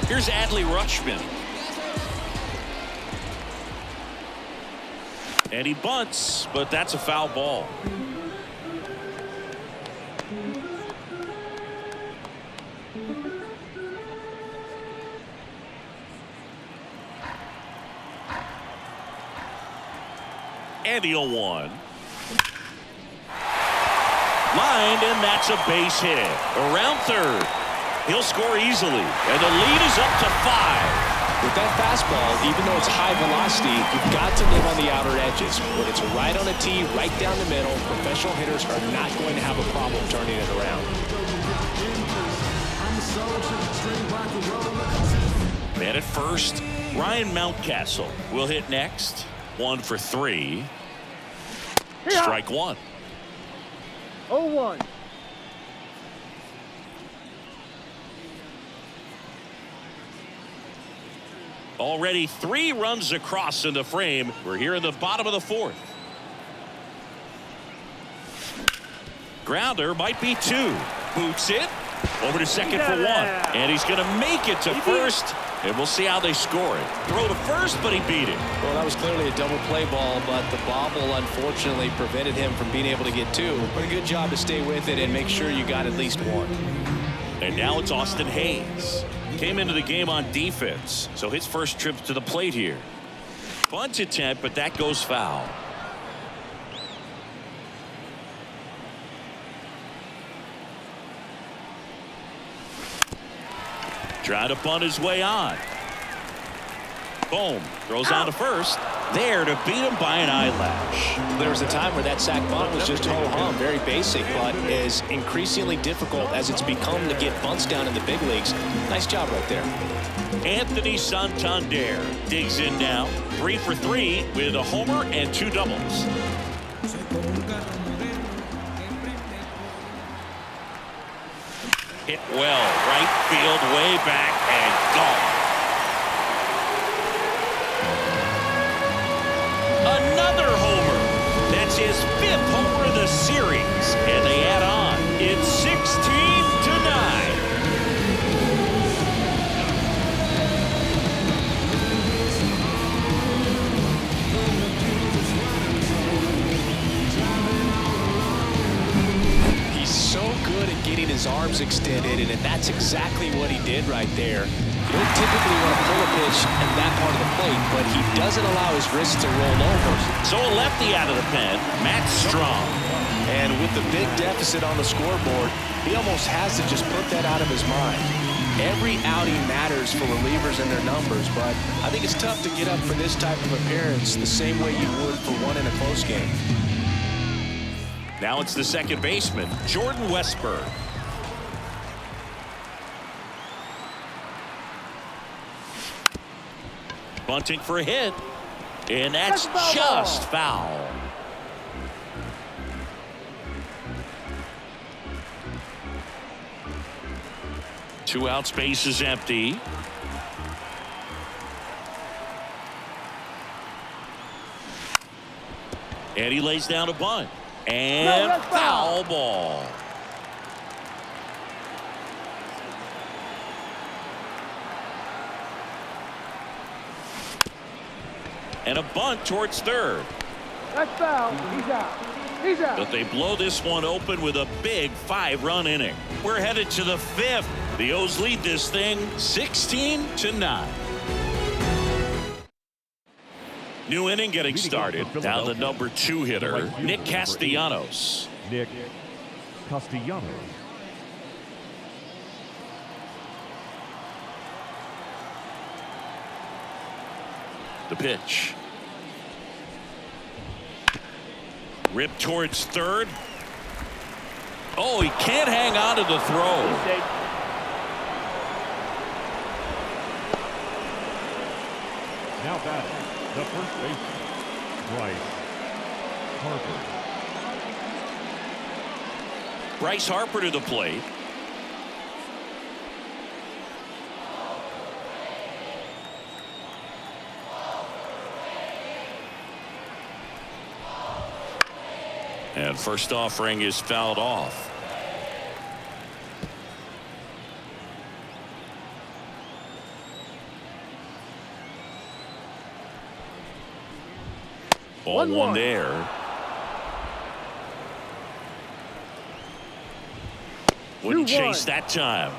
Here's Adley Rutschman. And he bunts, but that's a foul ball. And the 0-1. Lined, and that's a base hit. Around third. He'll score easily, and the lead is up to 5. With that fastball, even though it's high velocity, you've got to live on the outer edges. When it's right on a tee, right down the middle, professional hitters are not going to have a problem turning it around. Man at first, Ryan Mountcastle will hit next. 1 for 3. Strike 1. 0-1. Already 3 runs across in the frame. We're here in the bottom of the 4th. Grounder might be 2. Boots it. Over to second for 1. And he's going to make it to first. And we'll see how they score it. Throw to first, but he beat it. Well, that was clearly a double play ball, but the bobble unfortunately prevented him from being able to get 2. But a good job to stay with it and make sure you got at least 1. And now it's Austin Hayes. Came into the game on defense, so his first trip to the plate here. Bunt attempt, but that goes foul. Trying to bunt his way on. Boom. Throws on to first. There to beat him by an eyelash. There was a time where that sac bunt was just ho-hum, very basic, but is increasingly difficult as it's become to get bunts down in the big leagues. Nice job right there. Anthony Santander digs in now. 3 for 3 with a homer and 2 doubles. Hit well, right field, way back, and gone. Another homer. That's his 5th homer of the series, and they add on. It's 16-9. He's so good at getting his arms extended, and that's exactly what he did right there. You don't typically want to pull a pitch at that part of the plate, but he doesn't allow his wrist to roll over. So a lefty out of the pen, Matt Strong. And with the big deficit on the scoreboard, he almost has to just put that out of his mind. Every outing matters for relievers and their numbers, but I think it's tough to get up for this type of appearance the same way you would for one in a close game. Now it's the second baseman, Jordan Westburg. Bunting for a hit, and that's just foul. Two out, space is empty. And he lays down a bunt. And foul ball. And a bunt towards third. That's foul. He's out. He's out. But they blow this one open with a big 5-run inning. We're headed to the 5th. The O's lead this thing 16-9. New inning getting started. Now the number 2 hitter, Nick Castellanos. Nick Castellanos. The pitch. Ripped towards third. Oh, he can't hang on to the throw. Now batting, the first baseman, Bryce Harper. Bryce Harper to the plate. And first offering is fouled off. Ball 1-1. one there. Wouldn't 2-1. chase that time.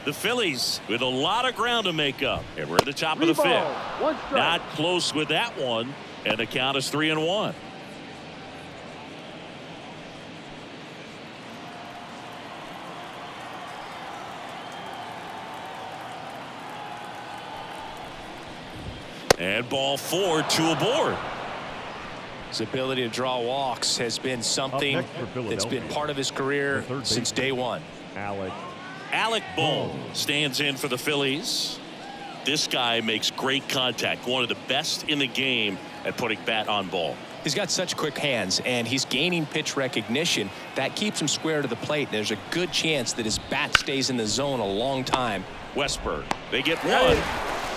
The Phillies with a lot of ground to make up. And we're at the top of the Three ball, fifth. one strike. Not close with that one. And the count is 3-1. And ball 4, 2 aboard. His ability to draw walks has been something that's been part of his career since day one. Alec Bohm stands in for the Phillies. This guy makes great contact. One of the best in the game at putting bat on ball. He's got such quick hands, and he's gaining pitch recognition. That keeps him square to the plate. There's a good chance that his bat stays in the zone a long time. Westberg, they get one.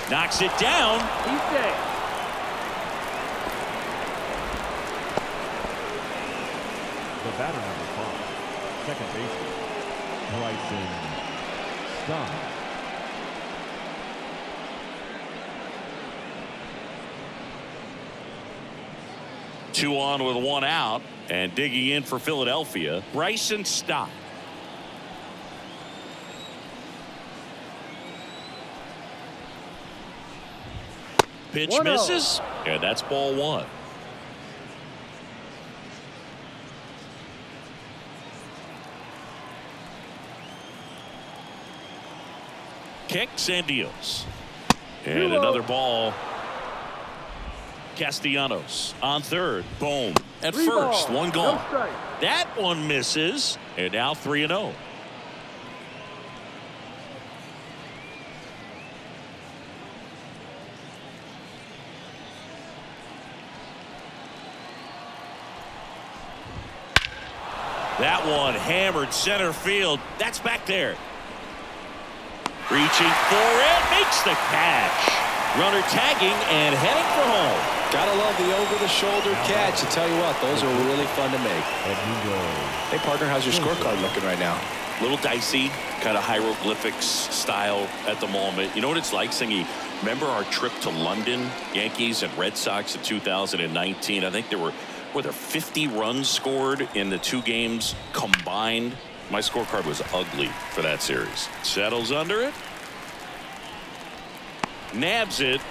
Knocks it down. He's dead. The batter number 5, second baseman, Bryson Stott. Two on with one out, and digging in for Philadelphia, Bryson Stott. Pitch 1-0. misses, and that's ball 1. Kicks and deals. And 2-0. another ball. Castellanos on third. Boom. At Three first, ball, one gone. no strike. That one misses, and now 3-0. That one hammered center field. That's back there. Reaching for it, makes the catch. Runner tagging and heading for home. Gotta love the over-the-shoulder catch. I tell you what, those are really fun to make. Hey, partner, how's your scorecard looking right now? Little dicey, kind of hieroglyphics style at the moment. You know what it's like, Singy? Remember our trip to London, Yankees and Red Sox in 2019? I think were there 50 runs scored in the 2 games combined? My scorecard was ugly for that series. Settles under it. Nabs it,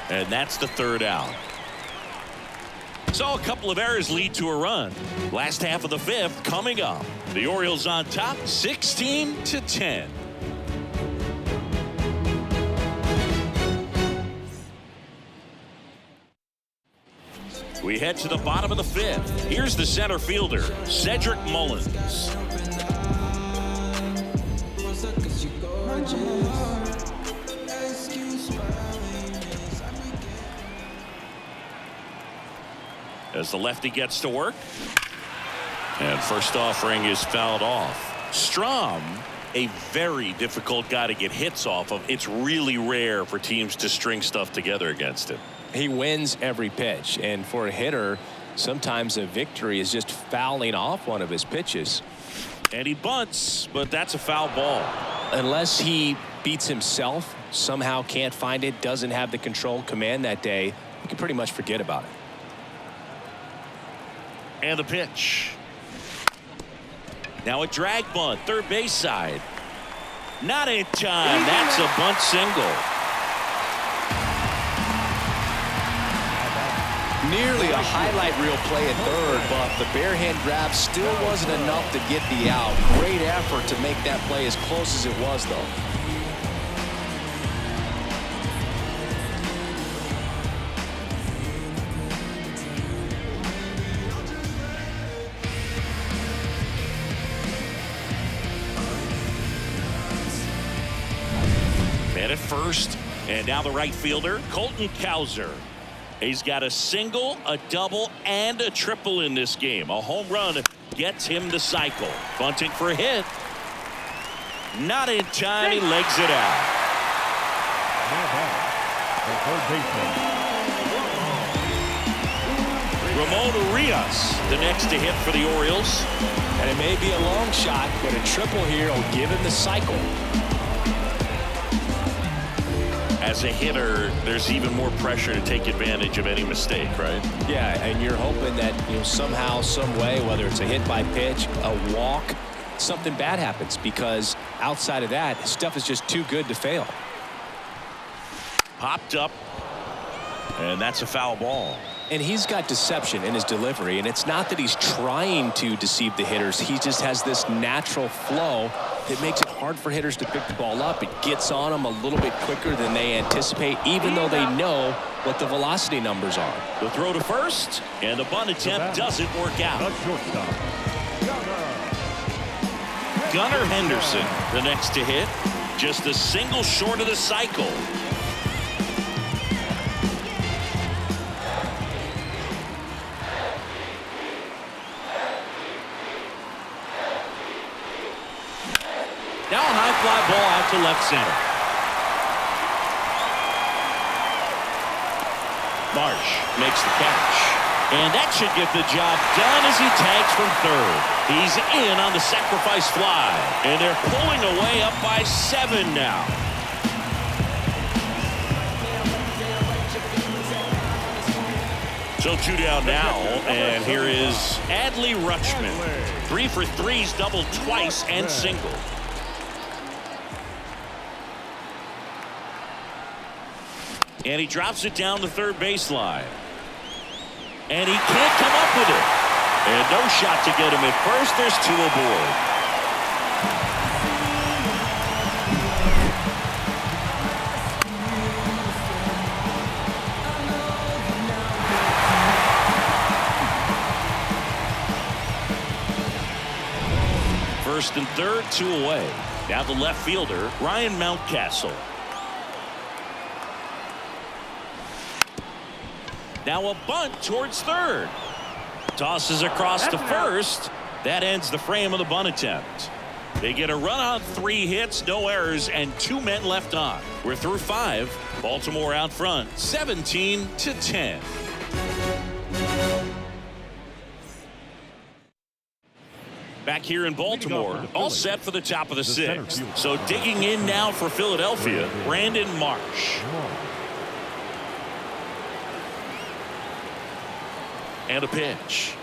and that's the 3rd out. So a couple of errors lead to a run. Last half of the 5th coming up. The Orioles on top, 16-10. We head to the bottom of the 5th. Here's the center fielder, Cedric Mullins. As the lefty gets to work. And first offering is fouled off. Strom, a very difficult guy to get hits off of. It's really rare for teams to string stuff together against him. He wins every pitch, and for a hitter, sometimes a victory is just fouling off one of his pitches. And he bunts, but that's a foul ball. Unless he beats himself, somehow can't find it, doesn't have the control command that day, you can pretty much forget about it. And the pitch. Now a drag bunt, third base side. Not in time. That's a bunt single. Nearly a highlight reel play at third, but the bare hand grab still wasn't enough to get the out. Great effort to make that play as close as it was, though. Man at first, and now the right fielder, Colton Cowser. He's got a single, a double, and a triple in this game. A home run gets him the cycle. Bunting for a hit. Not in time. He legs it out. The third baseman, Ramon Urias, the next to hit for the Orioles. And it may be a long shot, but a triple here will give him the cycle. as a hitter, there's even more pressure to take advantage of any mistake, right? Yeah, and you're hoping that somehow, some way, whether it's a hit by pitch, a walk, something bad happens, because outside of that, stuff is just too good to fail. Popped up, and that's a foul ball. And he's got deception in his delivery, and it's not that he's trying to deceive the hitters. He just has this natural flow that makes it hard for hitters to pick the ball up. It gets on them a little bit quicker than they anticipate, even though they know what the velocity numbers are. The throw to first, and the bunt attempt doesn't work out. The shortstop, Gunnar Henderson, the next to hit, just a single short of the cycle. Now a high fly ball out to left center. Marsh makes the catch. And that should get the job done as he tags from third. He's in on the sacrifice fly. And they're pulling away up by 7 now. So 2 down now, and here is Adley Rutschman. 3 for 3's doubled twice and single. And he drops it down the third baseline. And he can't come up with it. And no shot to get him at first. There's 2 aboard. First and third, 2 away. Now the left fielder, Ryan Mountcastle. Now a bunt towards third. Tosses across to first. That ends the frame of the bunt attempt. They get a run on 3 hits, no errors, and 2 men left on. We're through 5. Baltimore out front, 17-10. Back here in Baltimore, all set for the top of the 6th. So digging in now for Philadelphia, Brandon Marsh. And a pitch.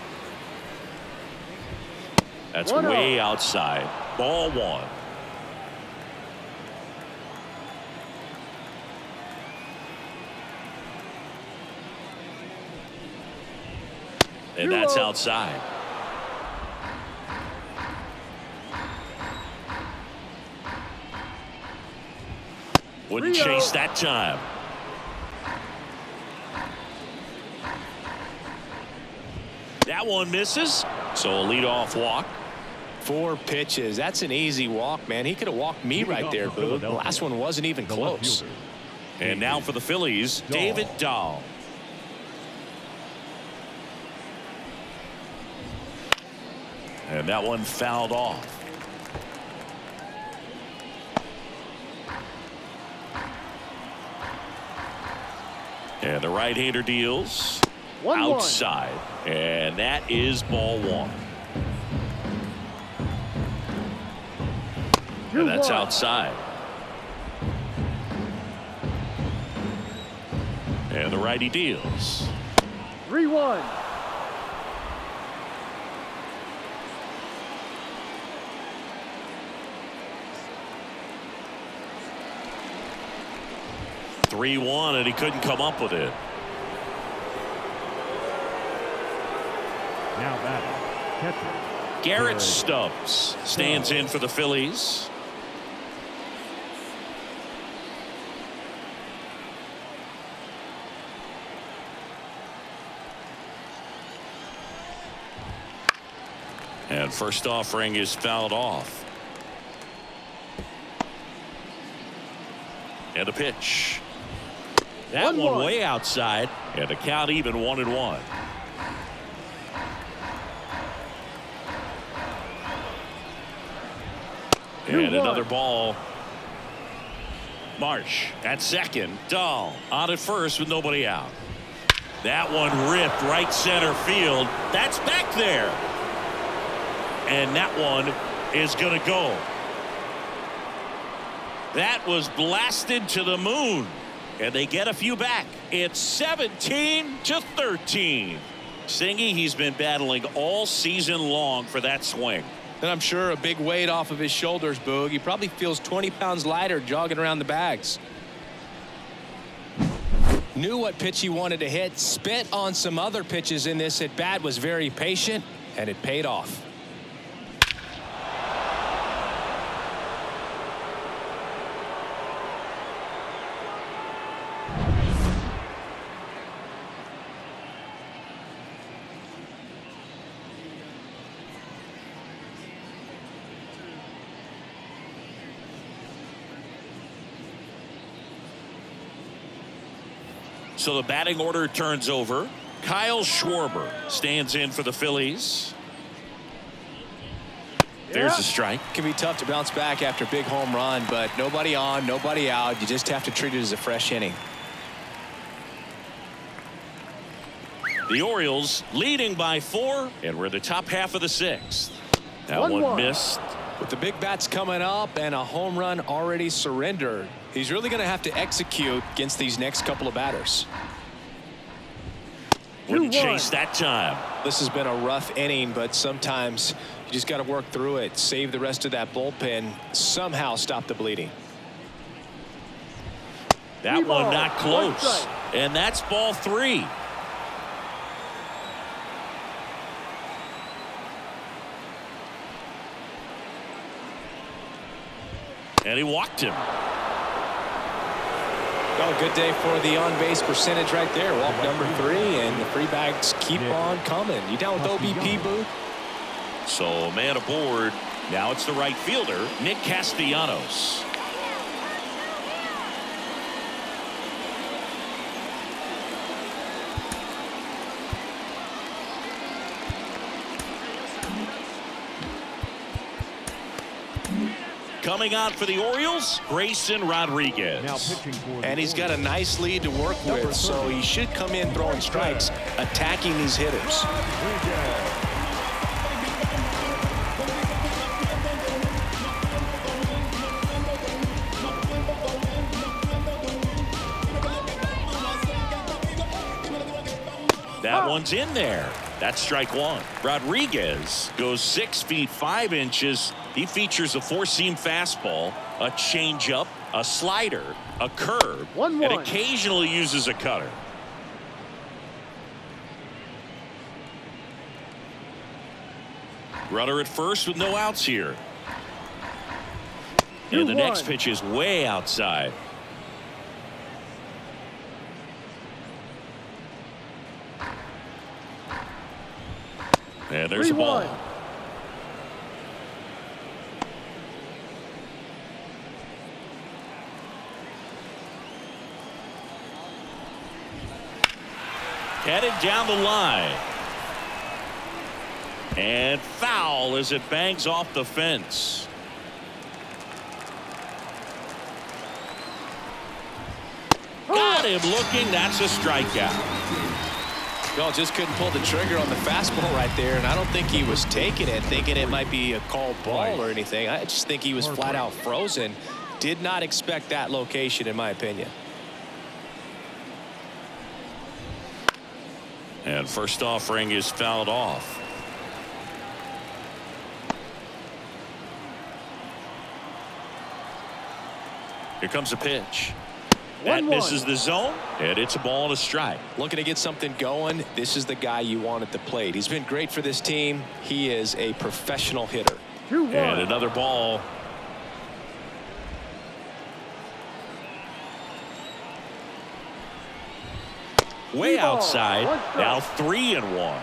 That's way outside. Ball 1. And that's outside. Wouldn't chase that time. That one misses. So a leadoff walk. 4 pitches. That's an easy walk, man. He could have walked me right there, Boo. The last one wasn't even close. And now for the Phillies, David Dahl. And that one fouled off. And the right-hander deals outside. And that is ball 1. And that's outside. And the righty deals. 3-1. And he couldn't come up with it. Now batting, catcher Garrett Stubbs stands in for the Phillies. And first offering is fouled off. And a pitch. That one way outside, and the count even 1-1. And another ball. Marsh at second. Dahl on at first with nobody out. That one ripped right center field. That's back there. And that one is going to go. That was blasted to the moon. And they get a few back. It's 17-13. Singy, he's been battling all season long for that swing. And I'm sure a big weight off of his shoulders, Boog. He probably feels 20 pounds lighter jogging around the bags. Knew what pitch he wanted to hit. Spit on some other pitches in this at bat. Was very patient, and it paid off. So the batting order turns over. Kyle Schwarber stands in for the Phillies. There's a strike. It can be tough to bounce back after a big home run, but nobody on, nobody out. You just have to treat it as a fresh inning. The Orioles leading by 4, and we're the top half of the 6th. That one missed. With the big bats coming up and a home run already surrendered, he's really going to have to execute against these next couple of batters. Wouldn't chase that time. This has been a rough inning, but sometimes you just got to work through it, save the rest of that bullpen, somehow stop the bleeding. That one not close, and that's ball 3. And he walked him. Well, a good day for the on-base percentage right there. Walk number 3, and the free bags keep on coming. You down with OBP, Boo? So a man aboard. Now it's the right fielder, Nick Castellanos. Coming out for the Orioles, Grayson Rodriguez. Now pitching for the And he's got a nice lead to work with, so he should come in throwing strikes, attacking these hitters. That one's in there. That's strike 1. Rodriguez goes 6 feet 5 inches. He features a 4-seam fastball, a changeup, a slider, a curve, and occasionally uses a cutter. Runner at first with no outs here. And the next pitch is way outside. And there's a ball. Headed down the line. And foul as it bangs off the fence. Got him looking. That's a strikeout. Y'all just couldn't pull the trigger on the fastball right there, and I don't think he was taking it, thinking it might be a called ball or anything. I just think he was flat out frozen. Did not expect that location, in my opinion. And first offering is fouled off. Here comes a pitch. That misses the zone, and it's a ball and a strike. Looking to get something going. This is the guy you want at the plate. He's been great for this team. He is a professional hitter. And another ball. Way outside. Now 3-1.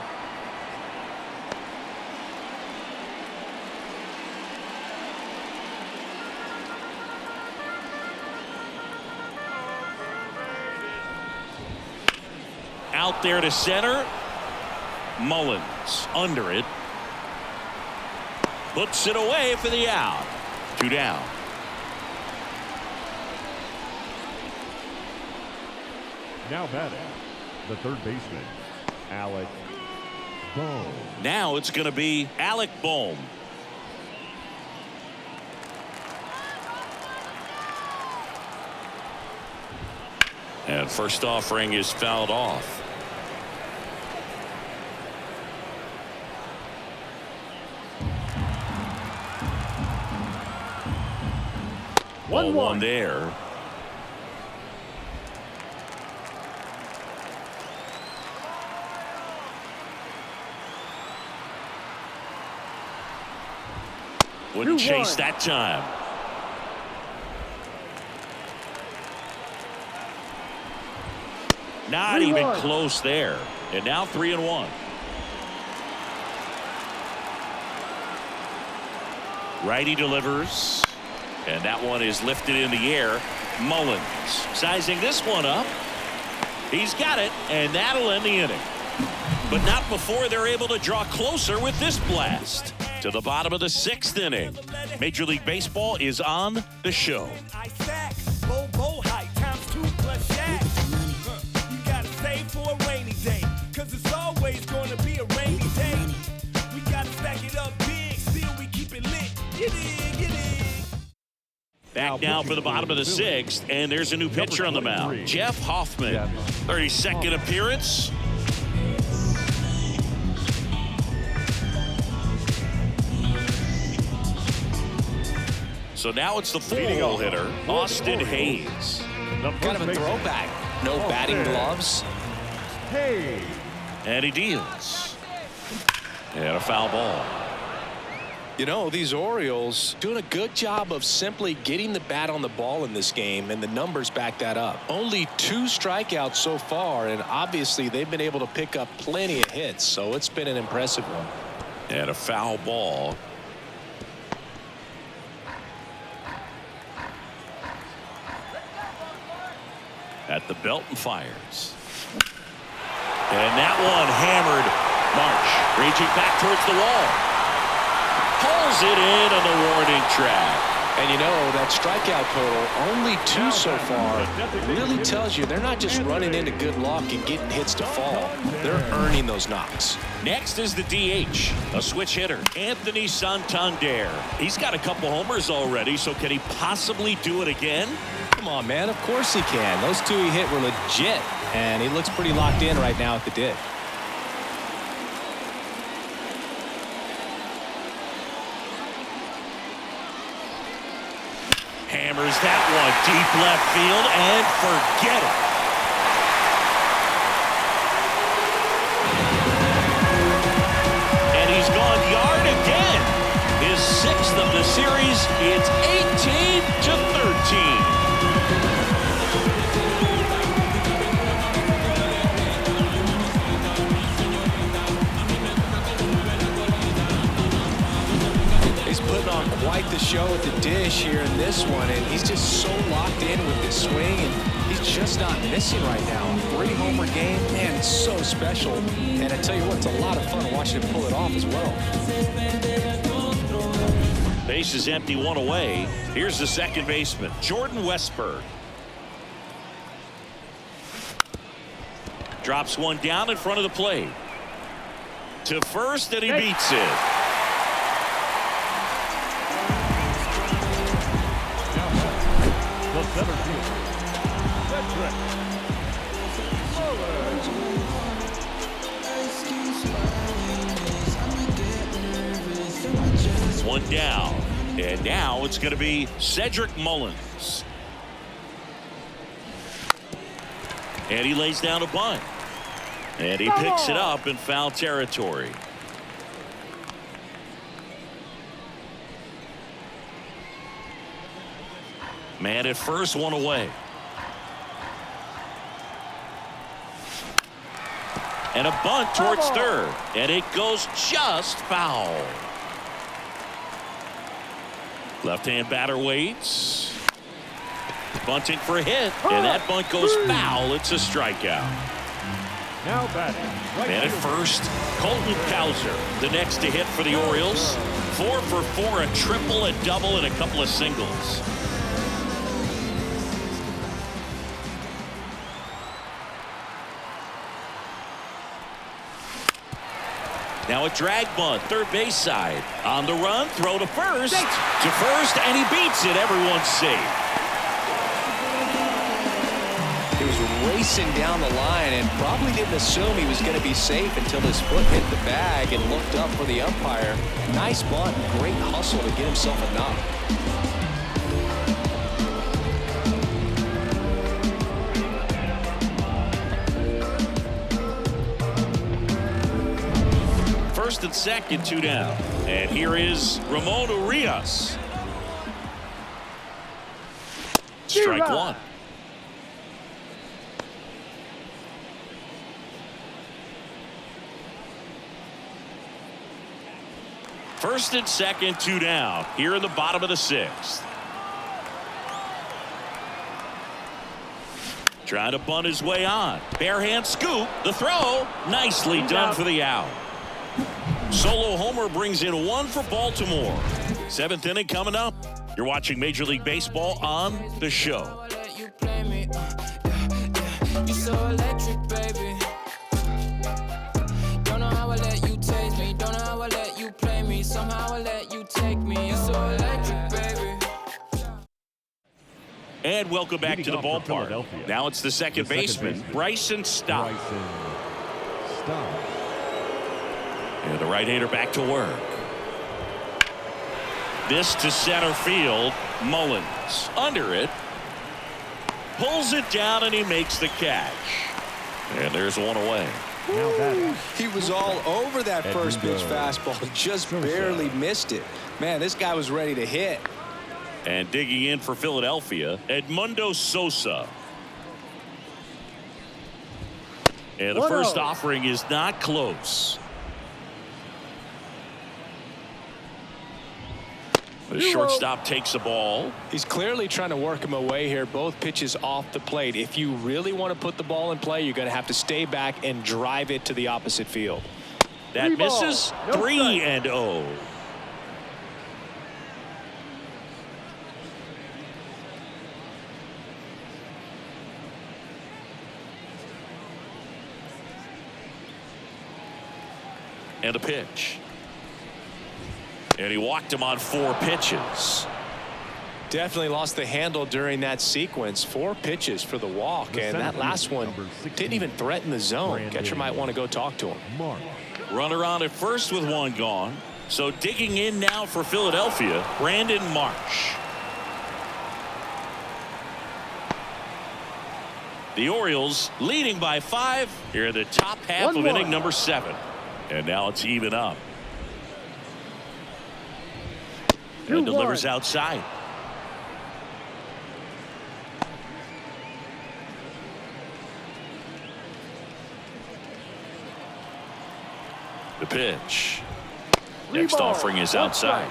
Out there to center. Mullins under it. Puts it away for the out. 2 down. Now batting, the third baseman, Alec Bohm. Now it's going to be Alec Bohm. And first offering is fouled off. 1-1 there. Wouldn't chase that time. Not even close there. And now 3-1. Righty delivers. And that one is lifted in the air. Mullins sizing this one up. He's got it, and that'll end the inning. But not before they're able to draw closer with this blast. To the bottom of the 6th inning. Major League Baseball is on the show. You gotta save for a rainy day, 'cause it's always gonna be a rainy day. We gotta stack it up big, still we keep it lit. Get in, get in. Back now for the bottom of the 6th, and there's a new pitcher on the mound. Jeff Hoffman, 32nd appearance. So now it's the full hitter, Austin Hayes. Kind of a throwback. No batting gloves. Hey. And he deals. And a foul ball. You know, these Orioles doing a good job of simply getting the bat on the ball in this game, and the numbers back that up. Only 2 strikeouts so far, and obviously they've been able to pick up plenty of hits, so it's been an impressive one. And a foul ball. At the belt and fires. And that one hammered. Marsh reaching back towards the wall. Pulls it in on the warning track. And you know, that strikeout total, only 2 so far, really tells you they're not just running into good luck and getting hits to fall. They're earning those knocks. Next is the DH, a switch hitter, Anthony Santander. He's got a couple homers already, so can he possibly do it again? Come on, man. Of course he can. Those 2 he hit were legit, and he looks pretty locked in right now at the dig. Hammers that one deep left field, and forget it. And he's gone yard again. His 6th of the series. It's 18-13. Putting on quite the show at the dish here in this one, and he's just so locked in with his swing, and he's just not missing right now. 3-homer game, man, it's so special. And I tell you what, it's a lot of fun watching him pull it off as well. Base is empty, 1 away. Here's the second baseman, Jordan Westberg. Drops one down in front of the plate. To first, and he beats it. The center fielder, Cedric. One down, and now it's going to be Cedric Mullins. And he lays down a bunt. And he picks it up in foul territory. Man at first, 1 away. And a bunt towards third. And it goes just foul. Left-hand batter waits. Bunting for a hit. And that bunt goes foul. It's a strikeout. Now batting. Man at first, Colton Cowser, the next to hit for the Orioles. 4 for 4, a triple, a double, and a couple of singles. Now a drag bunt, third base side. On the run, throw to first. To first, and he beats it. Everyone's safe. It was racing down the line and probably didn't assume he was going to be safe until his foot hit the bag and looked up for the umpire. Nice bunt, great hustle to get himself a knock. First and second, 2 down. And here is Ramon Urias. Strike one. First and second, 2 down. Here in the bottom of the 6th. Trying to bunt his way on. Bare hand scoop. The throw. Nicely done for the out. Solo homer brings in 1 for Baltimore. 7th inning coming up. You're watching Major League Baseball on The Show. You so electric, baby. Don't know how I let you taste me. Don't know how I let you play me. Somehow I let you take me. You so electric, baby. And welcome back to the ballpark. Now it's the second baseman, Bryson Stott. And the right-hander back to work. This to center field. Mullins under it. Pulls it down and he makes the catch. And there's one away. He was all over that first pitch fastball. Just barely missed it. Man, this guy was ready to hit. And digging in for Philadelphia, Edmundo Sosa. And the first offering is not close. The shortstop takes the ball. He's clearly trying to work him away here. Both pitches off the plate. If you really want to put the ball in play, you're going to have to stay back and drive it to the opposite field. That misses. 3-0. And a pitch. And he walked him on 4 pitches. Definitely lost the handle during that sequence. 4 pitches for the walk, and that last one didn't even threaten the zone. Catcher might want to go talk to him. Runner on at first with 1 gone. So digging in now for Philadelphia, Brandon Marsh. The Orioles leading by 5 here in the top half of inning number 7. And now it's even up. And delivers outside. The pitch. Next offering is outside.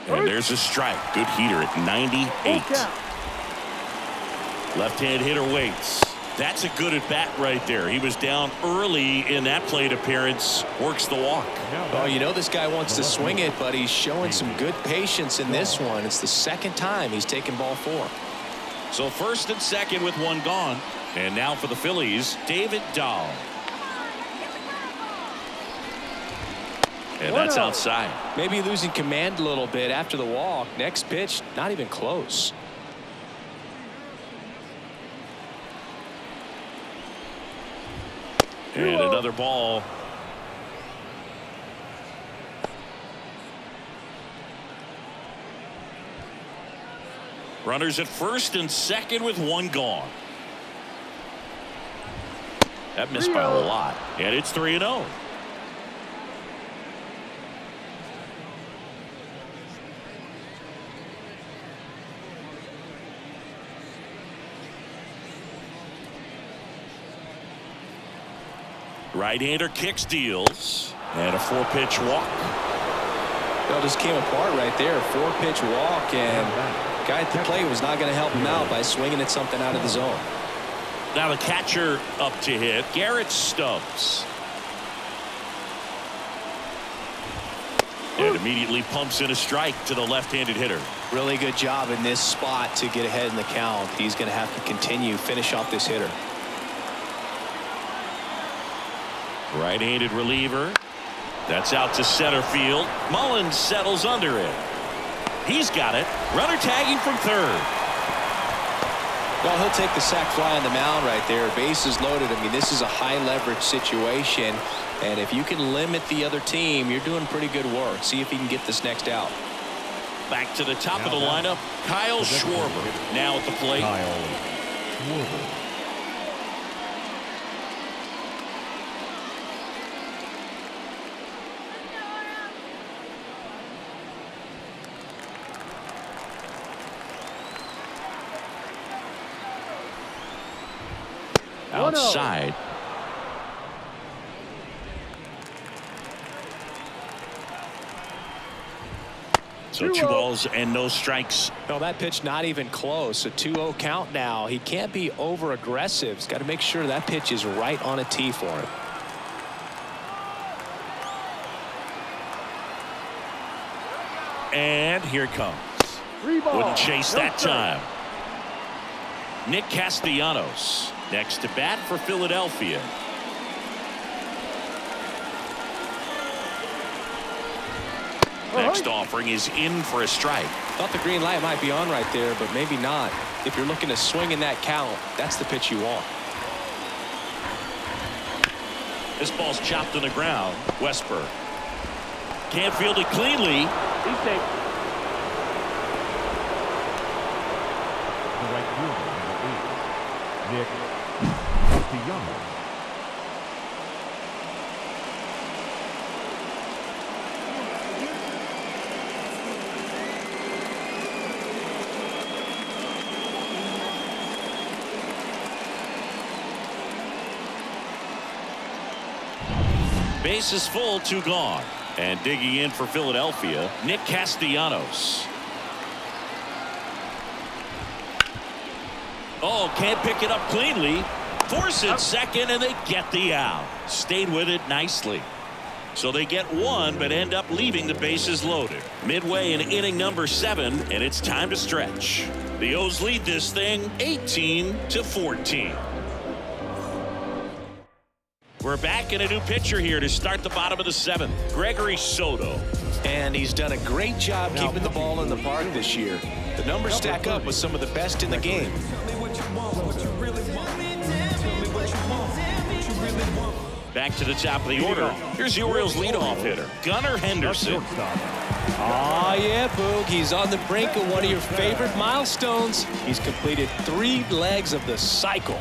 And there's a strike. Good heater at 98. Left-hand hitter waits. That's a good at bat right there. He was down early in that plate appearance. Works the walk. Oh, you know this guy wants to swing it, but he's showing some good patience in this one. It's the second time he's taken ball 4. So first and second with 1 gone. And now for the Phillies, David Dahl. And that's outside. Maybe losing command a little bit after the walk. Next pitch, not even close. And another ball. Runners at first and second with 1 gone. That missed by a lot. And it's 3-0. Right-hander kicks, deals, and a 4-pitch walk. Well, just came apart right there. 4-pitch walk, and guy at the plate was not going to help him out by swinging at something out of the zone. Now the catcher up to hit, Garrett Stubbs. And immediately pumps in a strike to the left-handed hitter. Really good job in this spot to get ahead in the count. He's going to have to finish off this hitter. Right-handed reliever. That's out to center field. Mullins settles under it. He's got it. Runner tagging from third. Well, he'll take the sac fly on the mound right there. Bases loaded. I mean, this is a high leverage situation. And if you can limit the other team, you're doing pretty good work. See if he can get this next out. Back to the top of the lineup, Kyle Schwarber now at the plate. Kyle Schwarber. Outside. So 2 balls and no strikes. No, that pitch not even close. A 2-0 count now. He can't be over aggressive. He's got to make sure that pitch is right on a tee for him. And here it comes. Wouldn't chase that time. Nick Castellanos next to bat for Philadelphia. Next offering is in for a strike. Thought the green light might be on right there, but maybe not. If you're looking to swing in that count, that's the pitch you want. This ball's chopped on the ground. Westberg can't field it cleanly. He's safe. The right fielder, number 8, Nick Castellanos. Base is full, 2 gone. And digging in for Philadelphia, Nick Castellanos. Oh, can't pick it up cleanly. Force it second, and they get the out. Stayed with it nicely. So they get 1, but end up leaving the bases loaded. Midway in inning number 7, and it's time to stretch. The O's lead this thing 18-14. We're back in a new pitcher here to start the bottom of the 7th. Gregory Soto. And he's done a great job keeping the ball in the park this year. The numbers stack up with some of the best in the game. Back to the top of the order. Here's the Orioles leadoff hitter, Gunnar Henderson. Oh, yeah, Boog. He's on the brink of one of your favorite milestones. He's completed 3 legs of the cycle.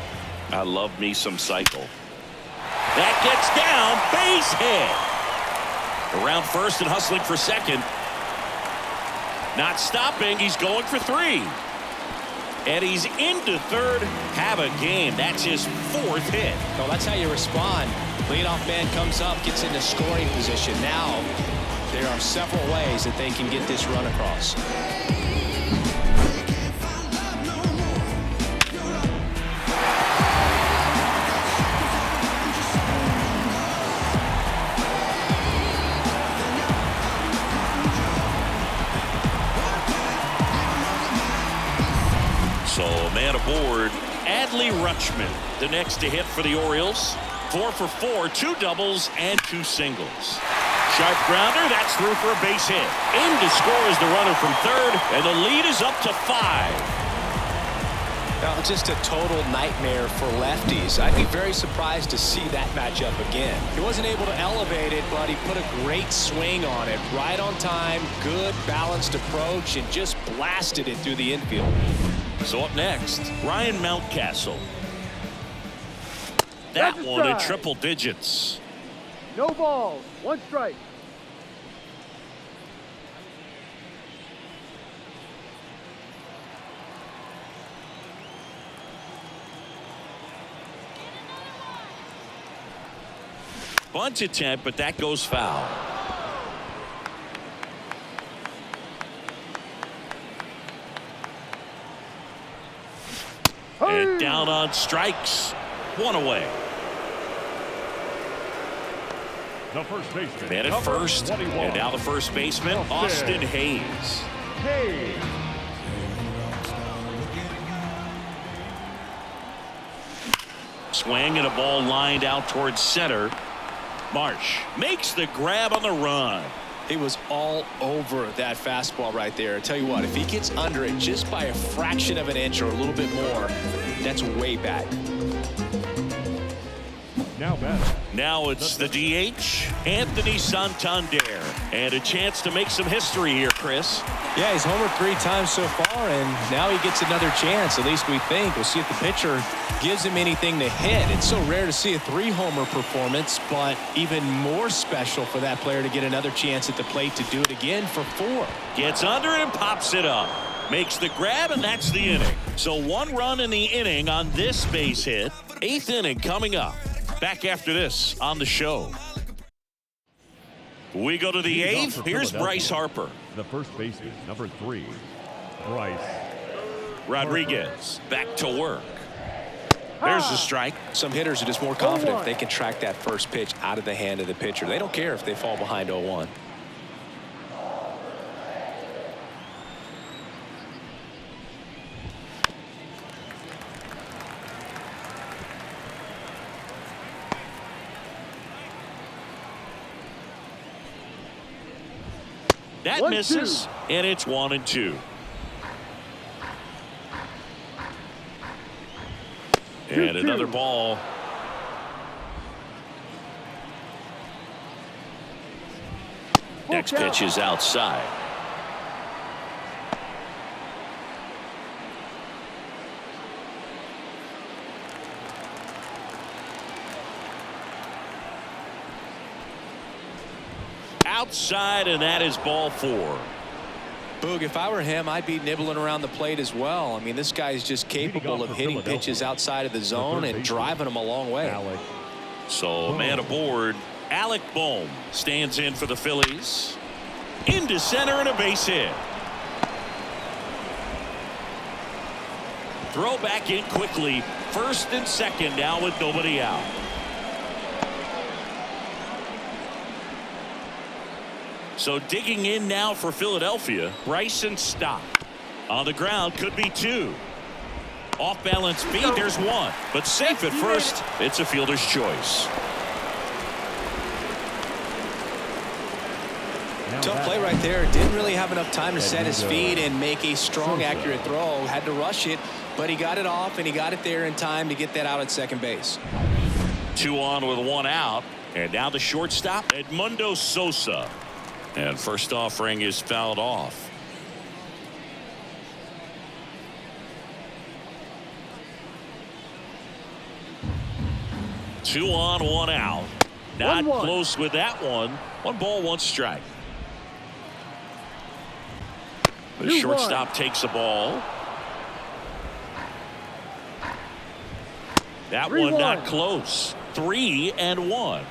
I love me some cycle. That gets down, base hit. Around first and hustling for second. Not stopping, he's going for 3. And he's into third. Have a game. That's his 4th hit. Well, that's how you respond. Leadoff man comes up, gets into scoring position. Now, there are several ways that they can get this run across. So a man aboard, Adley Rutschman, the next to hit for the Orioles. 4 for 4, 2 doubles and 2 singles. Sharp grounder, that's through for a base hit. In to score is the runner from third, and the lead is up to 5. Now, just a total nightmare for lefties. I'd be very surprised to see that matchup again. He wasn't able to elevate it, but he put a great swing on it. Right on time, good balanced approach, and just blasted it through the infield. So up next, Ryan Mountcastle. That one in triple digits. No balls. 1 strike. Bunt attempt, but that goes foul. And down on strikes. 1 away. The first baseman. Man at first, 21. and now the first baseman, Austin Hayes. Hayes. Swing and a ball lined out towards center. Marsh makes the grab on the run. He was all over that fastball right there. I tell you what, if he gets under it just by a fraction of an inch or a little bit more, that's way back. Now it's the DH, Anthony Santander. And a chance to make some history here, Chris. Yeah, he's homered 3 times so far, and now he gets another chance, at least we think. We'll see if the pitcher gives him anything to hit. It's so rare to see a 3-homer performance, but even more special for that player to get another chance at the plate to do it again for 4. Gets under it and pops it up. Makes the grab, and that's the inning. So 1 run in the inning on this base hit. 8th inning coming up. Back after this on the show. We go to the 8th. Here's Bryce Harper. The first baseman, number 3, Bryce Rodriguez back to work. There's the strike. Some hitters are just more confident if they can track that first pitch out of the hand of the pitcher. They don't care if they fall behind 0-1. That misses, and it's 1-2. And another ball. Next pitch is outside. Outside, and that is ball 4. Boog, if I were him, I'd be nibbling around the plate as well. I mean, this guy is just capable of hitting pitches outside of the zone and driving them a long way. So, man aboard. Alec Bohm stands in for the Phillies. Into center and a base hit. Throw back in quickly. First and second now with nobody out. So digging in now for Philadelphia, Bryson Stott. On the ground, could be 2. Off balance beat, there's 1. But safe at first, it's a fielder's choice. Tough play right there. Didn't really have enough time to set his feet and make a strong, accurate throw. Had to rush it, but he got it off, and he got it there in time to get that out at second base. 2 on with 1 out. And now the shortstop, Edmundo Sosa. And first offering is fouled off. Two on, 1 out. Not close with that one. 1 ball, 1 strike. The shortstop takes a ball. That one not close. 3-1.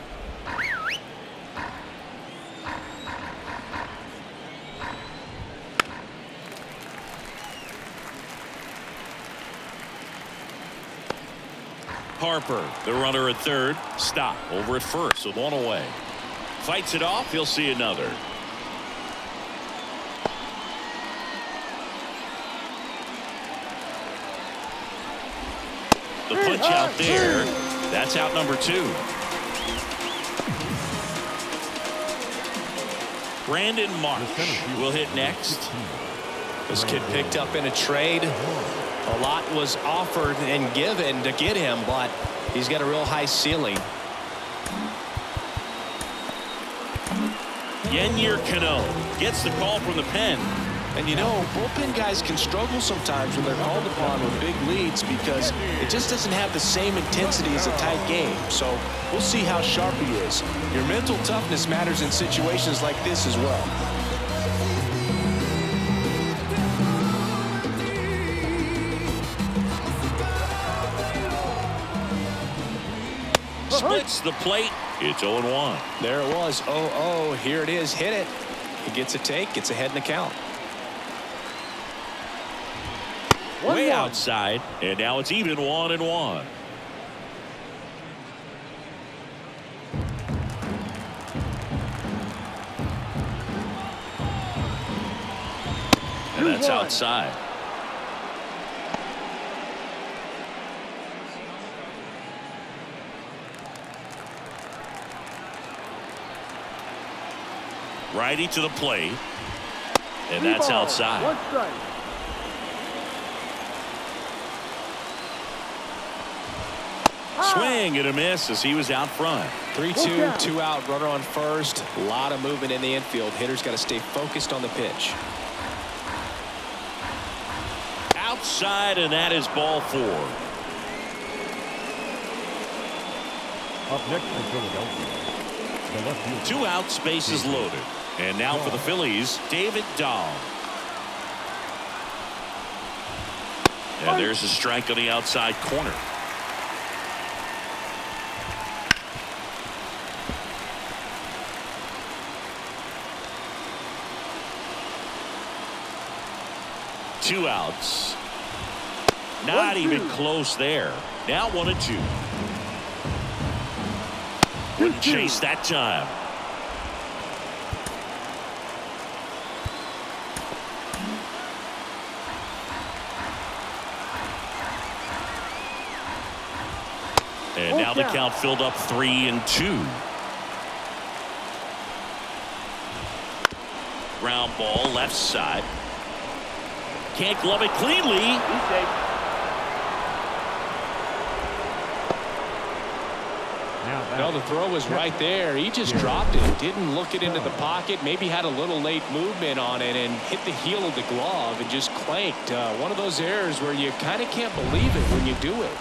Harper, the runner at third. Stop over at first with 1 away. Fights it off. He'll see another. The punch out there. That's out number 2. Brandon Marsh will hit next. This kid picked up in a trade. A lot was offered and given to get him, but he's got a real high ceiling. Yennier Cano gets the call from the pen. And you know, bullpen guys can struggle sometimes when they're called upon with big leads because it just doesn't have the same intensity as a tight game. So we'll see how sharp he is. Your mental toughness matters in situations like this as well. Splits the plate. It's 0-1. There it was. 0-0. Here it is. Hit it. He gets a take. Gets ahead in the count. Way outside. And now it's even 1-1. And that's outside. Righty to the plate. And that's outside. 1 strike. Swing and a miss as he was out front. 3-2, 2 out, runner on first. A lot of movement in the infield. Hitter's got to stay focused on the pitch. Outside, and that is ball 4. Up next for Philadelphia, the left fielder. 2 outs, bases loaded. And now for the Phillies, David Dahl. And there's a strike on the outside corner. Two outs. Not even close there. Now 1-2. Wouldn't chase that time. And now the count filled up 3-2. Ground ball left side. Can't glove it cleanly. He's safe. Well, the throw was right there. He just dropped it. Didn't look it into the pocket. Maybe had a little late movement on it and hit the heel of the glove and just clanked. One of those errors where you kind of can't believe it when you do it.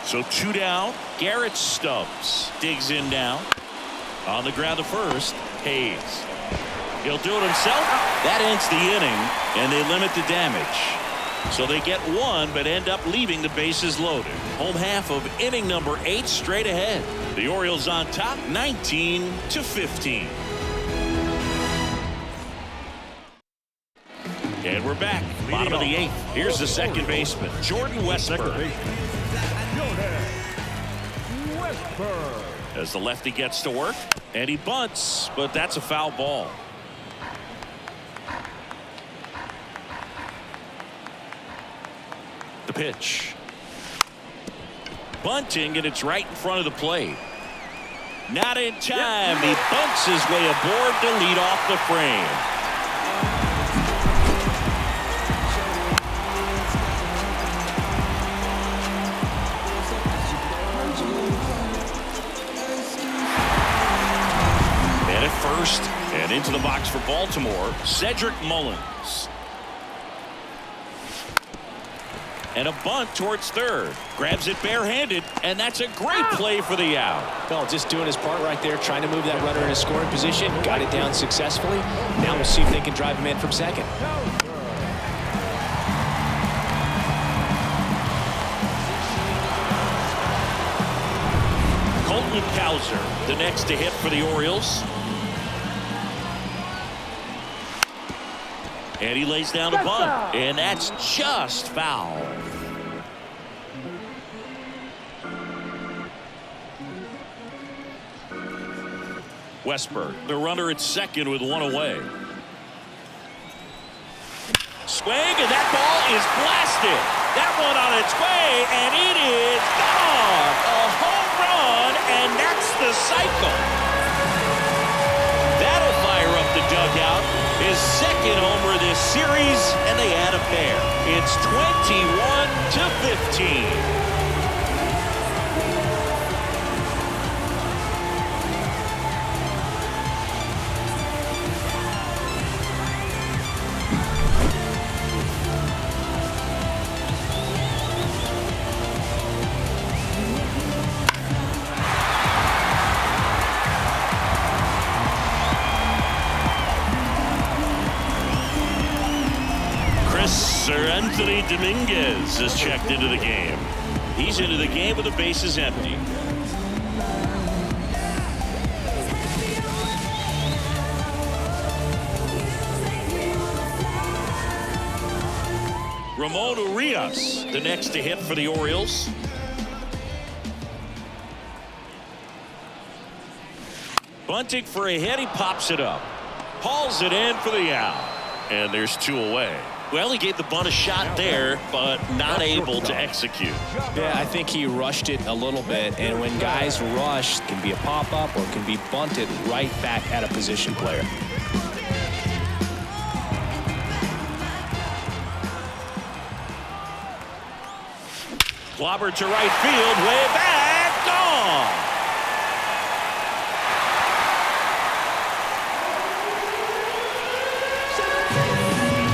So 2 down. Garrett Stubbs digs in now. On the ground to first. Hayes. He'll do it himself. That ends the inning, and they limit the damage. So they get 1, but end up leaving the bases loaded. Home half of inning number 8 straight ahead. The Orioles on top, 19-15. And we're back. Bottom of the 8th. Here's the second baseman, Jordan Westburg. As the lefty gets to work, and he bunts, but that's a foul ball. The pitch. Bunting, and it's right in front of the plate. Not in time. He bunts his way aboard to lead off the frame. And at first, and into the box for Baltimore, Cedric Mullins. And a bunt towards third. Grabs it barehanded, and that's a great play for the out. Well, just doing his part right there, trying to move that runner in a scoring position. Got it down successfully. Now we'll see if they can drive him in from second. Colton Cowser, the next to hit for the Orioles. And he lays down a bunt, and that's just foul. Westburg, the runner at second with 1 away. Swing, and that ball is blasted. That one on its way, and it is gone. A home run, and that's the cycle. That'll fire up the dugout. His second homer this series, and they add a pair. It's 21-15. Sir Anthony Dominguez is checked into the game. He's into the game with the bases empty. Ramon Urias, the next to hit for the Orioles. Bunting for a hit, he pops it up. Hauls it in for the out. And there's 2 away. Well, he gave the bunt a shot there, but not able to execute. Yeah, I think he rushed it a little bit, and when guys rush, it can be a pop-up or it can be bunted right back at a position player. Clobber to right field, way back, gone.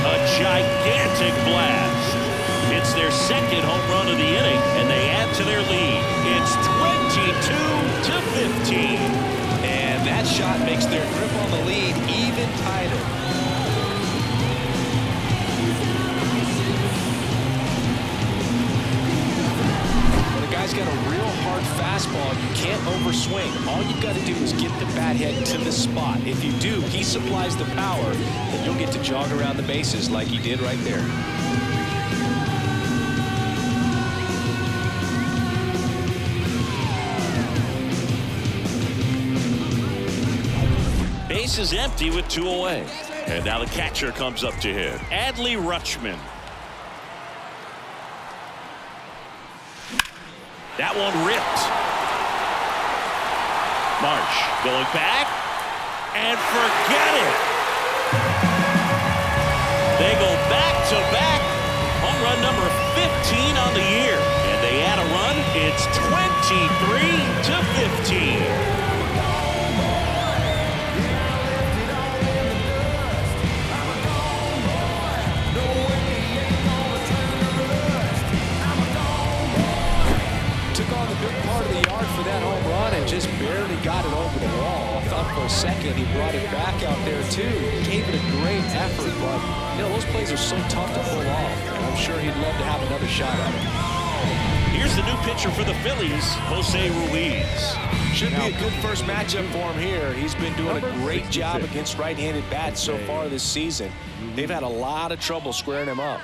A gigantic blast. It's their second home run of the inning, and they add to their lead. It's 22-15. And that shot makes their grip on the lead even tighter. When a guy's got a real hard fastball, you can't overswing. All you've got to do is get the bat head to the spot. If you do, he supplies the power, and you'll get to jog around the bases like he did right there. Base is empty with 2 away. And now the catcher comes up to hit. Adley Rutschman. That one ripped. Marsh going back. And forget it. They go back-to-back. Home run number 15 on the year. And they add a run. It's 23-15. Part of the yard for that home run and just barely got it over the wall. I thought for a second he brought it back out there too. Gave it a great effort, but those plays are so tough to pull off. And I'm sure he'd love to have another shot at it. Here's the new pitcher for the Phillies, Jose Ruiz. Should be a good first matchup for him here. He's been doing a great job against right-handed bats so far this season. They've had a lot of trouble squaring him up.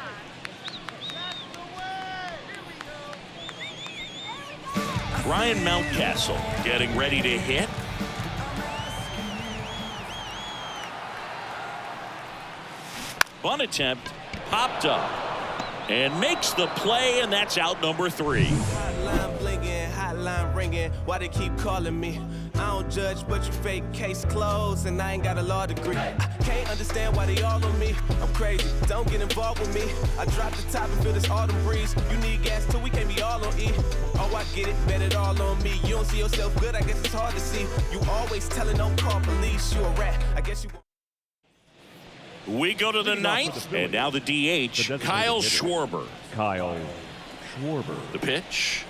Ryan Mountcastle getting ready to hit. Bunt attempt popped up and makes the play, and that's out number 3. Hotline blinging, hotline ringing. Why they keep calling me? I don't judge, but you fake case closed, and I ain't got a law degree. I can't understand why they all on me. I'm crazy, don't get involved with me. I drop the top and feel this autumn breeze. You need gas too, we can't be all on E. Oh, I get it, bet it all on me. You don't see yourself good, I guess it's hard to see. You always telling don't call police, you a rat. I guess you. We go to the 9th, and now the DH, Kyle Schwarber. Kyle Schwarber. The pitch.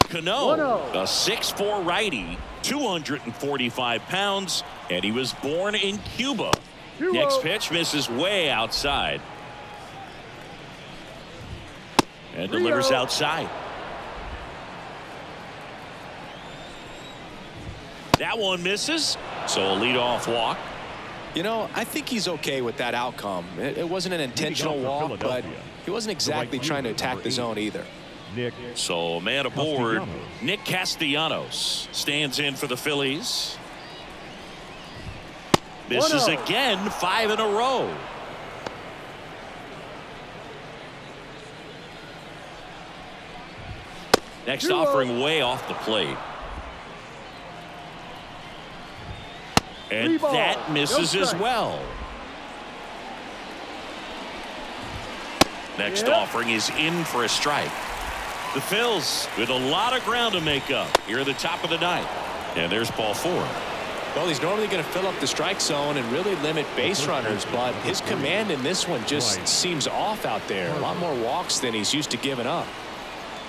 Cano, a 6'4" righty, 245 pounds, and he was born in Cuba. Next pitch misses way outside. And delivers outside. That one misses, so a leadoff walk. I think he's okay with that outcome. It wasn't an intentional walk, but he wasn't exactly trying to attack the zone either. So man aboard, Nick Castellanos stands in for the Phillies. This is again 5 in a row. Next offering way off the plate. And that misses as well. Next offering is in for a strike. The Phils with a lot of ground to make up here at the top of the 9th. And there's ball 4. Well, he's normally going to fill up the strike zone and really limit base runners, but his command in this one just seems off out there. A lot more walks than he's used to giving up.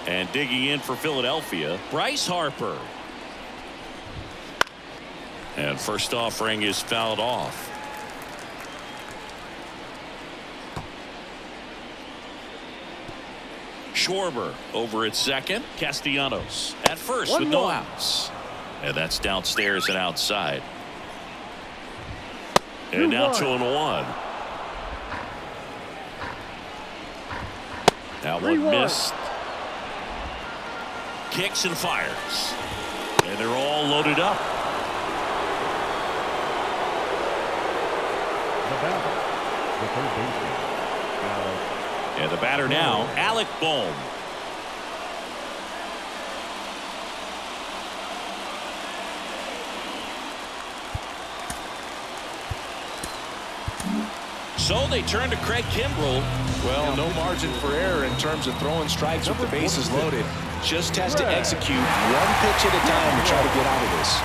And digging in for Philadelphia, Bryce Harper. And first offering is fouled off. Schwarber over at second. Castellanos at first with no outs. And that's downstairs and outside. And now 2-1. That one missed. Kicks and fires. And they're all loaded up. And the batter now, Alec Bohm. So they turn to Craig Kimbrell. Well, no margin for error in terms of throwing strikes with the bases loaded. Just has to execute one pitch at a time to try to get out of this.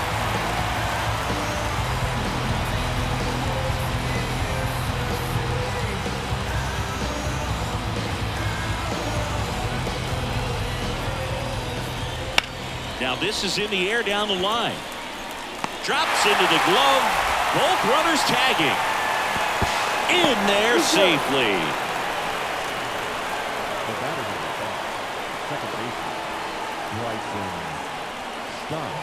Now this is in the air down the line. Drops into the glove. Both runners tagging. In there safely. The batter is second baseman, Bryson Stott.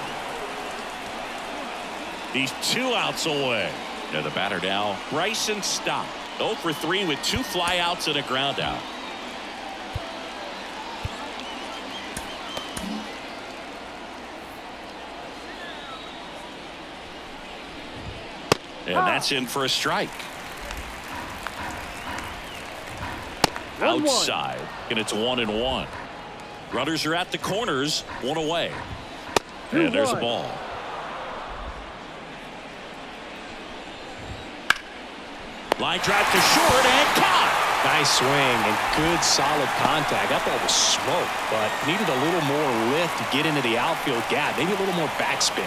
He's 2 outs away. Now the batter now, Bryson Stott. 0 for 3 with 2 flyouts and a ground out. And that's in for a strike. Outside, and it's 1-1. Runners are at the corners, 1 away. And there's a ball. Line drive to short and caught. Nice swing and good solid contact. That ball was smoked, but needed a little more lift to get into the outfield gap. Maybe a little more backspin.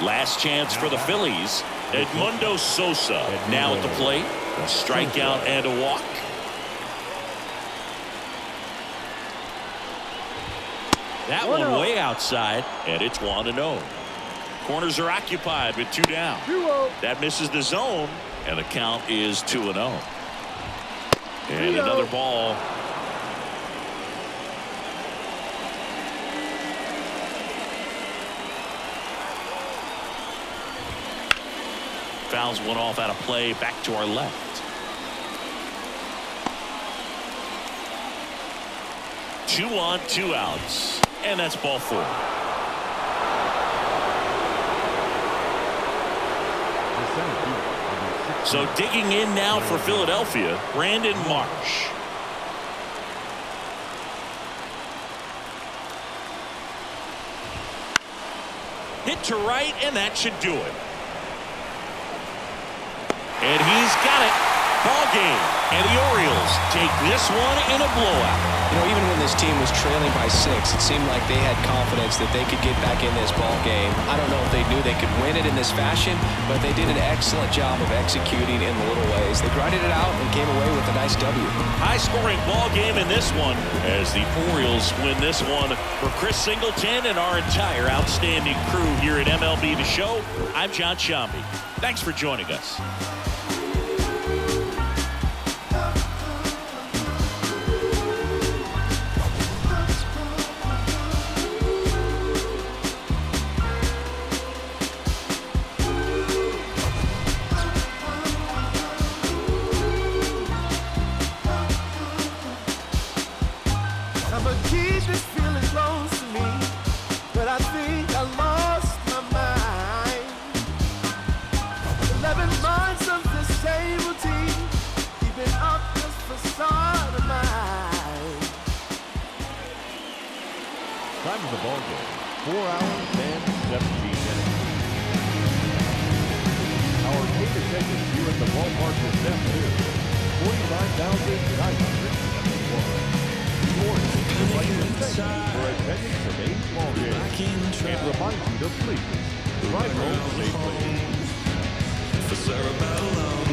Last chance for the Phillies. Edmundo Sosa now at the plate. A strikeout and a walk. That one way outside, and it's 1-0. Corners are occupied with 2 down. That misses the zone, and the count is 2-0. And another ball. Fouls one off out of play, back to our left. 2 on, 2 outs, and that's ball 4. So digging in now for Philadelphia, Brandon Marsh. Hit to right, and that should do it. And he's got it. Ball game. And the Orioles take this one in a blowout. You know, even when this team was trailing by 6, it seemed like they had confidence that they could get back in this ball game. I don't know if they knew they could win it in this fashion, but they did an excellent job of executing in the little ways. They grinded it out and came away with a nice W. High-scoring ball game in this one as the Orioles win this one. For Chris Singleton and our entire outstanding crew here at MLB The Show, I'm John Shambi. Thanks for joining us. Keep this feeling close to me, but I think I lost my mind. 11 months of disability, keeping up this facade of mine. Time of the ball game, 4 hours and 17 minutes. Our paid attendance here at the ballpark this afternoon, 49,971. We'd like to thank you for attending today's ball game and remind you to please drive home safely. For cerebellum.